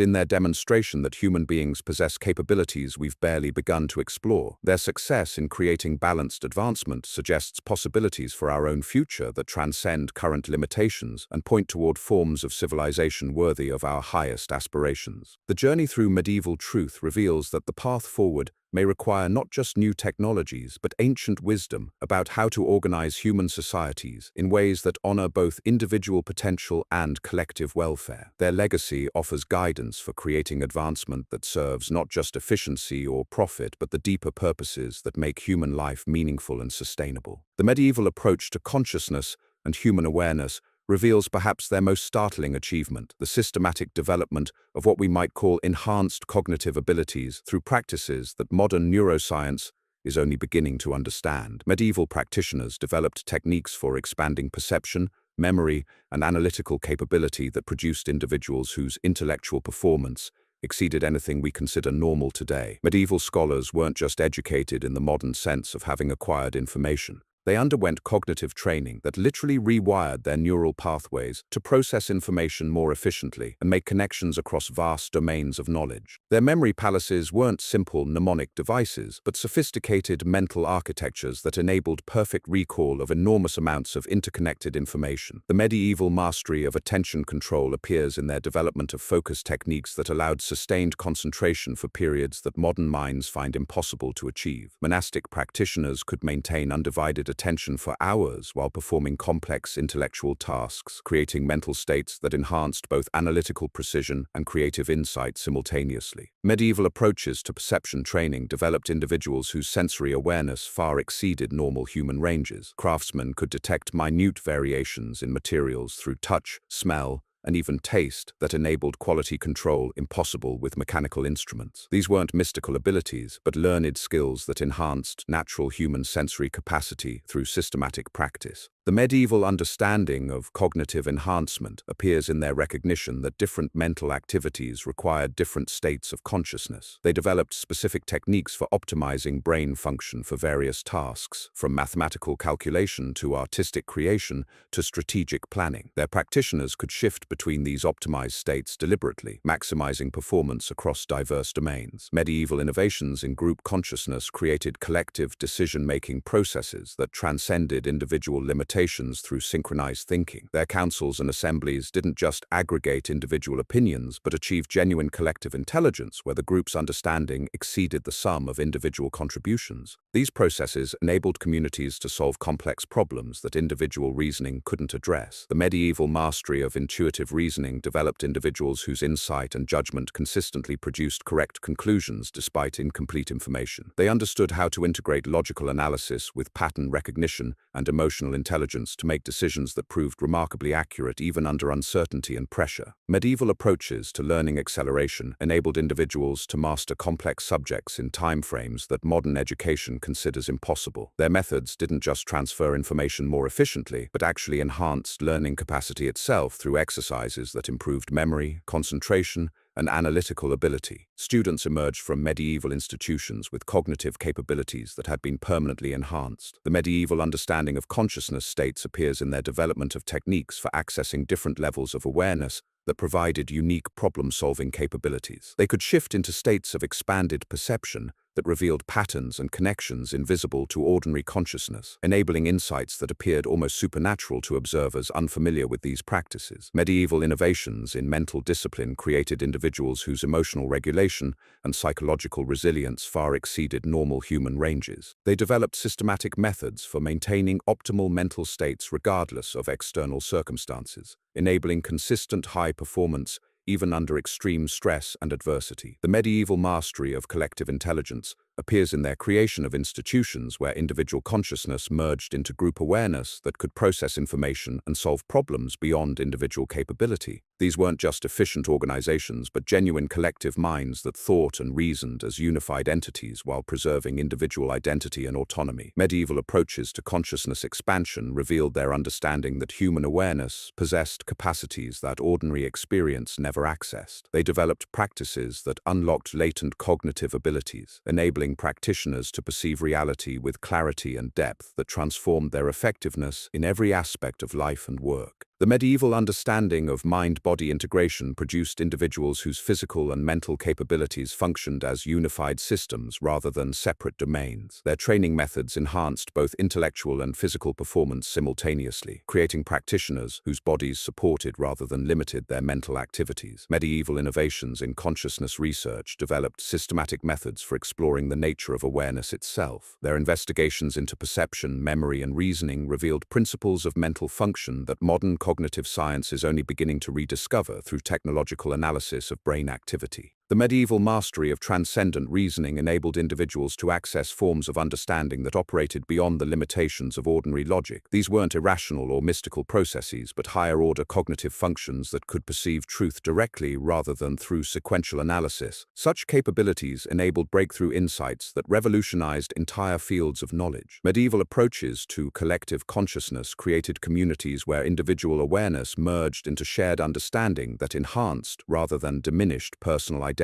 in their demonstration that human beings possess capabilities we've barely begun to explore. Their success in creating balanced advancement suggests possibilities for our own future that transcend current limitations and point toward forms of civilization worthy of our highest aspirations. The journey through medieval truth reveals that the path forward may require not just new technologies, but ancient wisdom about how to organize human societies in ways that honor both individual potential and collective welfare. Their legacy offers guidance for creating advancement that serves not just efficiency or profit, but the deeper purposes that make human life meaningful and sustainable. The medieval approach to consciousness and human awareness reveals perhaps their most startling achievement, the systematic development of what we might call enhanced cognitive abilities through practices that modern neuroscience is only beginning to understand. Medieval practitioners developed techniques for expanding perception, memory, and analytical capability that produced individuals whose intellectual performance exceeded anything we consider normal today. Medieval scholars weren't just educated in the modern sense of having acquired information. They underwent cognitive training that literally rewired their neural pathways to process information more efficiently and make connections across vast domains of knowledge. Their memory palaces weren't simple mnemonic devices, but sophisticated mental architectures that enabled perfect recall of enormous amounts of interconnected information. The medieval mastery of attention control appears in their development of focus techniques that allowed sustained concentration for periods that modern minds find impossible to achieve. Monastic practitioners could maintain undivided attention for hours while performing complex intellectual tasks, creating mental states that enhanced both analytical precision and creative insight simultaneously. Medieval approaches to perception training developed individuals whose sensory awareness far exceeded normal human ranges. Craftsmen could detect minute variations in materials through touch, smell, and even taste that enabled quality control impossible with mechanical instruments. These weren't mystical abilities, but learned skills that enhanced natural human sensory capacity through systematic practice. The medieval understanding of cognitive enhancement appears in their recognition that different mental activities required different states of consciousness. They developed specific techniques for optimizing brain function for various tasks, from mathematical calculation to artistic creation to strategic planning. Their practitioners could shift between these optimized states deliberately, maximizing performance across diverse domains. Medieval innovations in group consciousness created collective decision-making processes that transcended individual limitations through synchronized thinking. Their councils and assemblies didn't just aggregate individual opinions, but achieved genuine collective intelligence where the group's understanding exceeded the sum of individual contributions. These processes enabled communities to solve complex problems that individual reasoning couldn't address. The medieval mastery of intuitive reasoning developed individuals whose insight and judgment consistently produced correct conclusions despite incomplete information. They understood how to integrate logical analysis with pattern recognition and emotional intelligence to make decisions that proved remarkably accurate even under uncertainty and pressure. Medieval approaches to learning acceleration enabled individuals to master complex subjects in timeframes that modern education considers impossible. Their methods didn't just transfer information more efficiently, but actually enhanced learning capacity itself through exercises that improved memory, concentration, and analytical ability. Students emerged from medieval institutions with cognitive capabilities that had been permanently enhanced. The medieval understanding of consciousness states appears in their development of techniques for accessing different levels of awareness that provided unique problem-solving capabilities. They could shift into states of expanded perception that revealed patterns and connections invisible to ordinary consciousness, enabling insights that appeared almost supernatural to observers unfamiliar with these practices. Medieval innovations in mental discipline created individuals whose emotional regulation and psychological resilience far exceeded normal human ranges. They developed systematic methods for maintaining optimal mental states regardless of external circumstances, enabling consistent high performance even under extreme stress and adversity. The medieval mastery of collective intelligence appears in their creation of institutions where individual consciousness merged into group awareness that could process information and solve problems beyond individual capability. These weren't just efficient organizations, but genuine collective minds that thought and reasoned as unified entities while preserving individual identity and autonomy. Medieval approaches to consciousness expansion revealed their understanding that human awareness possessed capacities that ordinary experience never accessed. They developed practices that unlocked latent cognitive abilities, enabling practitioners to perceive reality with clarity and depth that transformed their effectiveness in every aspect of life and work. The medieval understanding of mind-body integration produced individuals whose physical and mental capabilities functioned as unified systems rather than separate domains. Their training methods enhanced both intellectual and physical performance simultaneously, creating practitioners whose bodies supported rather than limited their mental activities. Medieval innovations in consciousness research developed systematic methods for exploring the nature of awareness itself. Their investigations into perception, memory, and reasoning revealed principles of mental function that modern cognitive science is only beginning to rediscover through technological analysis of brain activity. The medieval mastery of transcendent reasoning enabled individuals to access forms of understanding that operated beyond the limitations of ordinary logic. These weren't irrational or mystical processes, but higher-order cognitive functions that could perceive truth directly rather than through sequential analysis. Such capabilities enabled breakthrough insights that revolutionized entire fields of knowledge. Medieval approaches to collective consciousness created communities where individual awareness merged into shared understanding that enhanced rather than diminished personal identity.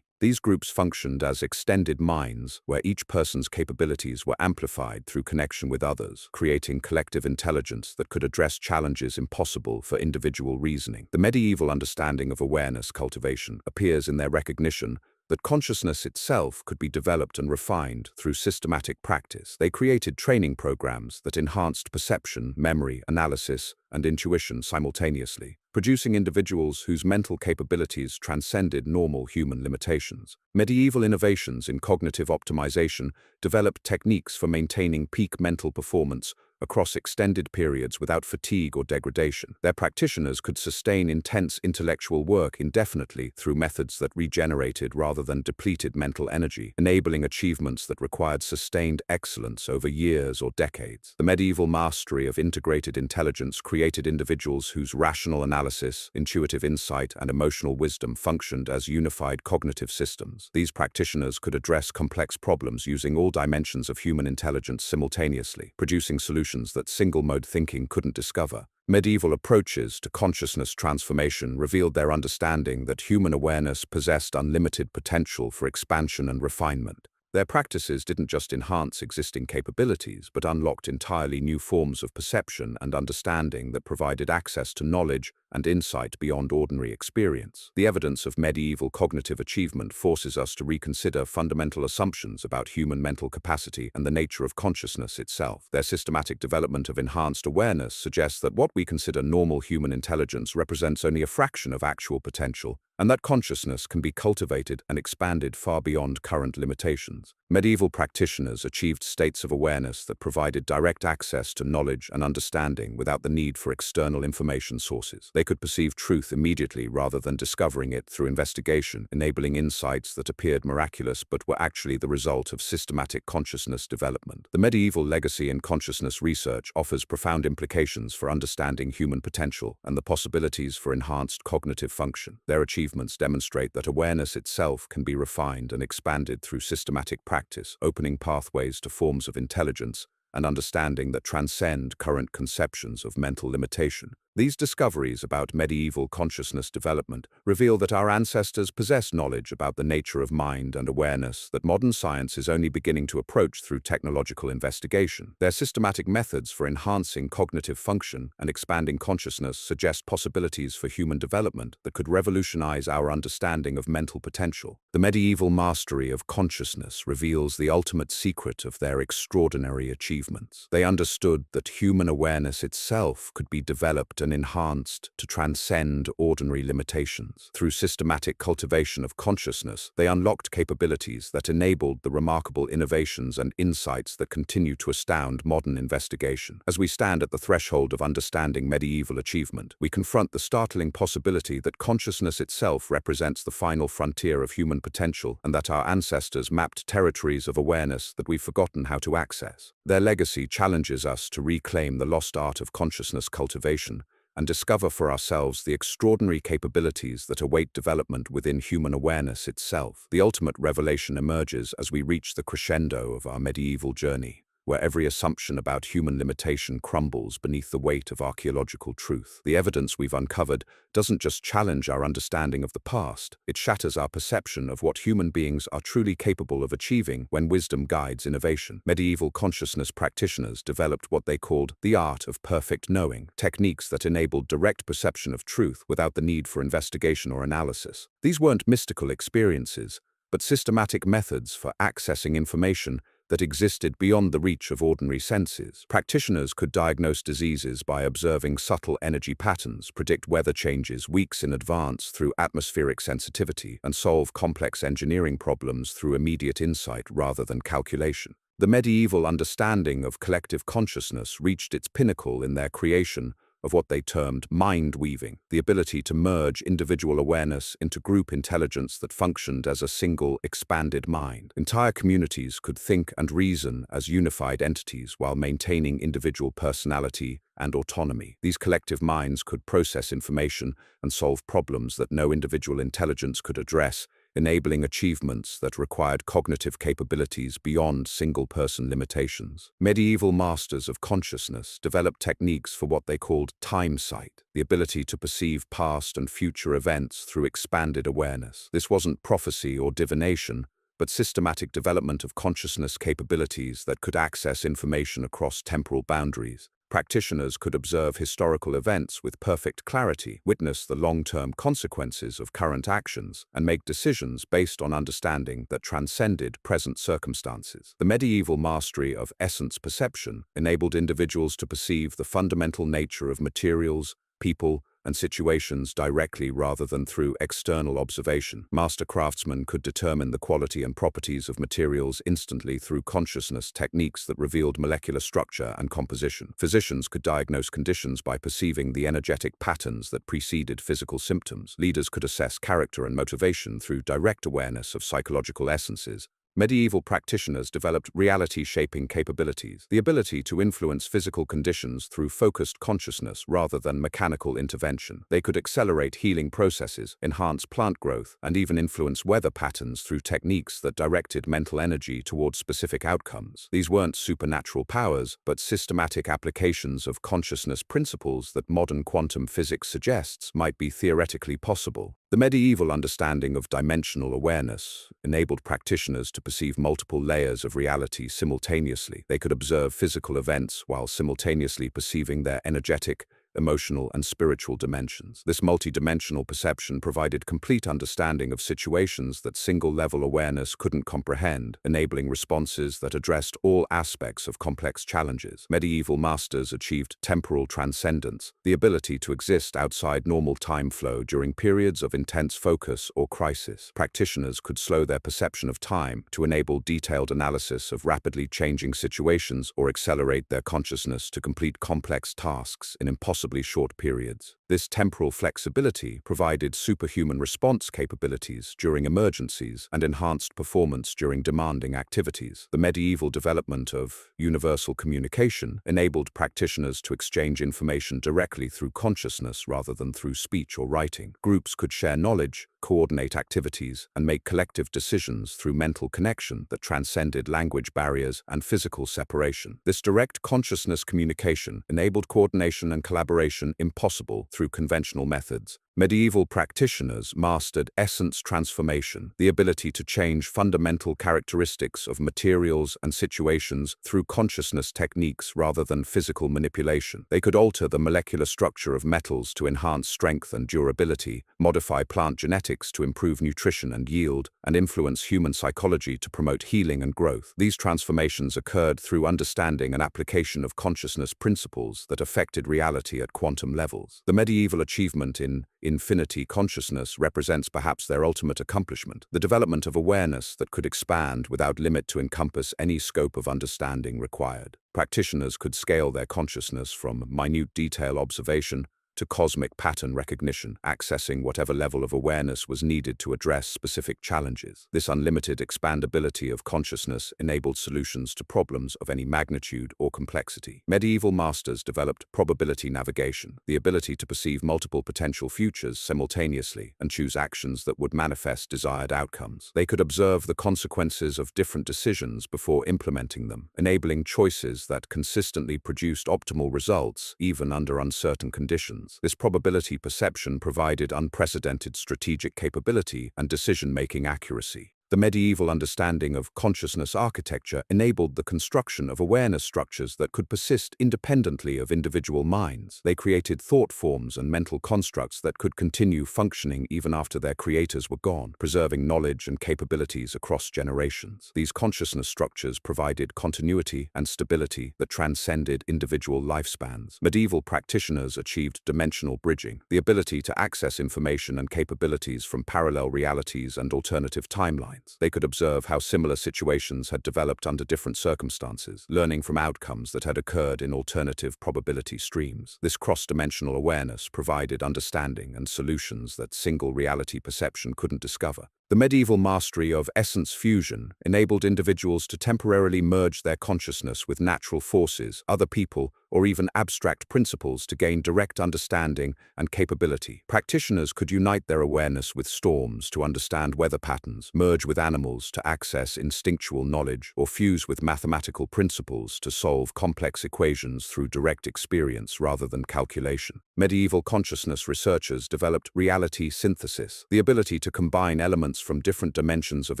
These groups functioned as extended minds, where each person's capabilities were amplified through connection with others, creating collective intelligence that could address challenges impossible for individual reasoning. The medieval understanding of awareness cultivation appears in their recognition that consciousness itself could be developed and refined through systematic practice. They created training programs that enhanced perception, memory, analysis, and intuition simultaneously, producing individuals whose mental capabilities transcended normal human limitations. Medieval innovations in cognitive optimization developed techniques for maintaining peak mental performance across extended periods without fatigue or degradation. Their practitioners could sustain intense intellectual work indefinitely through methods that regenerated rather than depleted mental energy, enabling achievements that required sustained excellence over years or decades. The medieval mastery of integrated intelligence created individuals whose rational analysis, intuitive insight, and emotional wisdom functioned as unified cognitive systems. These practitioners could address complex problems using all dimensions of human intelligence simultaneously, producing solutions that single-mode thinking couldn't discover. Medieval approaches to consciousness transformation revealed their understanding that human awareness possessed unlimited potential for expansion and refinement. Their practices didn't just enhance existing capabilities, but unlocked entirely new forms of perception and understanding that provided access to knowledge and insight beyond ordinary experience. The evidence of medieval cognitive achievement forces us to reconsider fundamental assumptions about human mental capacity and the nature of consciousness itself. Their systematic development of enhanced awareness suggests that what we consider normal human intelligence represents only a fraction of actual potential, and that consciousness can be cultivated and expanded far beyond current limitations. Medieval practitioners achieved states of awareness that provided direct access to knowledge and understanding without the need for external information sources. They could perceive truth immediately rather than discovering it through investigation, enabling insights that appeared miraculous but were actually the result of systematic consciousness development. The medieval legacy in consciousness research offers profound implications for understanding human potential and the possibilities for enhanced cognitive function. Their achievements demonstrate that awareness itself can be refined and expanded through systematic practice, opening pathways to forms of intelligence and understanding that transcend current conceptions of mental limitation. These discoveries about medieval consciousness development reveal that our ancestors possessed knowledge about the nature of mind and awareness that modern science is only beginning to approach through technological investigation. Their systematic methods for enhancing cognitive function and expanding consciousness suggest possibilities for human development that could revolutionize our understanding of mental potential. The medieval mastery of consciousness reveals the ultimate secret of their extraordinary achievements. They understood that human awareness itself could be developed and enhanced to transcend ordinary limitations. Through systematic cultivation of consciousness, they unlocked capabilities that enabled the remarkable innovations and insights that continue to astound modern investigation. As we stand at the threshold of understanding medieval achievement, we confront the startling possibility that consciousness itself represents the final frontier of human potential and that our ancestors mapped territories of awareness that we've forgotten how to access. Their legacy challenges us to reclaim the lost art of consciousness cultivation, and discover for ourselves the extraordinary capabilities that await development within human awareness itself. The ultimate revelation emerges as we reach the crescendo of our medieval journey, where every assumption about human limitation crumbles beneath the weight of archaeological truth. The evidence we've uncovered doesn't just challenge our understanding of the past, it shatters our perception of what human beings are truly capable of achieving when wisdom guides innovation. Medieval consciousness practitioners developed what they called the art of perfect knowing, techniques that enabled direct perception of truth without the need for investigation or analysis. These weren't mystical experiences, but systematic methods for accessing information that existed beyond the reach of ordinary senses. Practitioners could diagnose diseases by observing subtle energy patterns, predict weather changes weeks in advance through atmospheric sensitivity, and solve complex engineering problems through immediate insight rather than calculation. The medieval understanding of collective consciousness reached its pinnacle in their creation of what they termed mind-weaving, the ability to merge individual awareness into group intelligence that functioned as a single, expanded mind. Entire communities could think and reason as unified entities while maintaining individual personality and autonomy. These collective minds could process information and solve problems that no individual intelligence could address, enabling achievements that required cognitive capabilities beyond single-person limitations. Medieval masters of consciousness developed techniques for what they called time sight, the ability to perceive past and future events through expanded awareness. This wasn't prophecy or divination, but systematic development of consciousness capabilities that could access information across temporal boundaries. Practitioners could observe historical events with perfect clarity, witness the long-term consequences of current actions, and make decisions based on understanding that transcended present circumstances. The medieval mastery of essence perception enabled individuals to perceive the fundamental nature of materials, people, and situations directly rather than through external observation. Master craftsmen could determine the quality and properties of materials instantly through consciousness techniques that revealed molecular structure and composition. Physicians could diagnose conditions by perceiving the energetic patterns that preceded physical symptoms. Leaders could assess character and motivation through direct awareness of psychological essences. Medieval practitioners developed reality-shaping capabilities, the ability to influence physical conditions through focused consciousness rather than mechanical intervention. They could accelerate healing processes, enhance plant growth, and even influence weather patterns through techniques that directed mental energy towards specific outcomes. These weren't supernatural powers, but systematic applications of consciousness principles that modern quantum physics suggests might be theoretically possible. The medieval understanding of dimensional awareness enabled practitioners to perceive multiple layers of reality simultaneously. They could observe physical events while simultaneously perceiving their energetic, emotional, and spiritual dimensions. This multidimensional perception provided complete understanding of situations that single-level awareness couldn't comprehend, enabling responses that addressed all aspects of complex challenges. Medieval masters achieved temporal transcendence, the ability to exist outside normal time flow during periods of intense focus or crisis. Practitioners could slow their perception of time to enable detailed analysis of rapidly changing situations or accelerate their consciousness to complete complex tasks in impossible short periods. This temporal flexibility provided superhuman response capabilities during emergencies and enhanced performance during demanding activities. The medieval development of universal communication enabled practitioners to exchange information directly through consciousness rather than through speech or writing. Groups could share knowledge, coordinate activities, and make collective decisions through mental connection that transcended language barriers and physical separation. This direct consciousness communication enabled coordination and collaboration impossible through conventional methods. Medieval practitioners mastered essence transformation, the ability to change fundamental characteristics of materials and situations through consciousness techniques rather than physical manipulation. They could alter the molecular structure of metals to enhance strength and durability, modify plant genetics to improve nutrition and yield, and influence human psychology to promote healing and growth. These transformations occurred through understanding and application of consciousness principles that affected reality at quantum levels. The medieval achievement in infinity consciousness represents perhaps their ultimate accomplishment, the development of awareness that could expand without limit to encompass any scope of understanding required. Practitioners could scale their consciousness from minute detail observation to cosmic pattern recognition, accessing whatever level of awareness was needed to address specific challenges. This unlimited expandability of consciousness enabled solutions to problems of any magnitude or complexity. Medieval masters developed probability navigation, the ability to perceive multiple potential futures simultaneously and choose actions that would manifest desired outcomes. They could observe the consequences of different decisions before implementing them, enabling choices that consistently produced optimal results even under uncertain conditions. This probability perception provided unprecedented strategic capability and decision-making accuracy. The medieval understanding of consciousness architecture enabled the construction of awareness structures that could persist independently of individual minds. They created thought forms and mental constructs that could continue functioning even after their creators were gone, preserving knowledge and capabilities across generations. These consciousness structures provided continuity and stability that transcended individual lifespans. Medieval practitioners achieved dimensional bridging, the ability to access information and capabilities from parallel realities and alternative timelines. They could observe how similar situations had developed under different circumstances, learning from outcomes that had occurred in alternative probability streams. This cross-dimensional awareness provided understanding and solutions that single reality perception couldn't discover. The medieval mastery of essence fusion enabled individuals to temporarily merge their consciousness with natural forces, other people, or even abstract principles to gain direct understanding and capability. Practitioners could unite their awareness with storms to understand weather patterns, merge with animals to access instinctual knowledge, or fuse with mathematical principles to solve complex equations through direct experience rather than calculation. Medieval consciousness researchers developed reality synthesis, the ability to combine elements from different dimensions of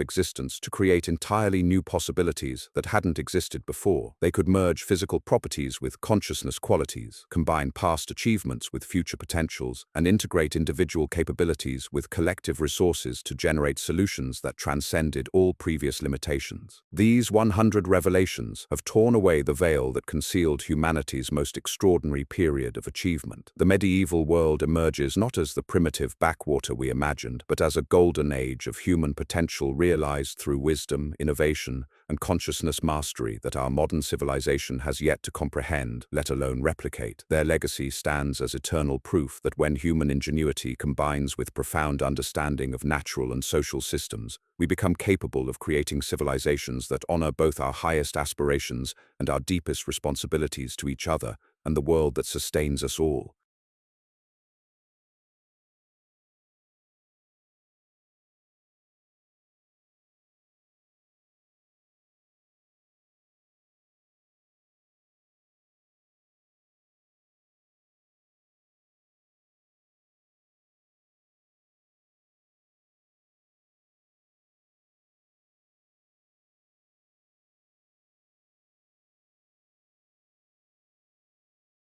existence to create entirely new possibilities that hadn't existed before. They could merge physical properties with consciousness qualities, combine past achievements with future potentials, and integrate individual capabilities with collective resources to generate solutions that transcended all previous limitations. These 100 revelations have torn away the veil that concealed humanity's most extraordinary period of achievement. The medieval world emerges not as the primitive backwater we imagined, but as a golden age of human potential realized through wisdom, innovation, and consciousness mastery that our modern civilization has yet to comprehend, let alone replicate. Their legacy stands as eternal proof that when human ingenuity combines with profound understanding of natural and social systems, we become capable of creating civilizations that honor both our highest aspirations and our deepest responsibilities to each other and the world that sustains us all.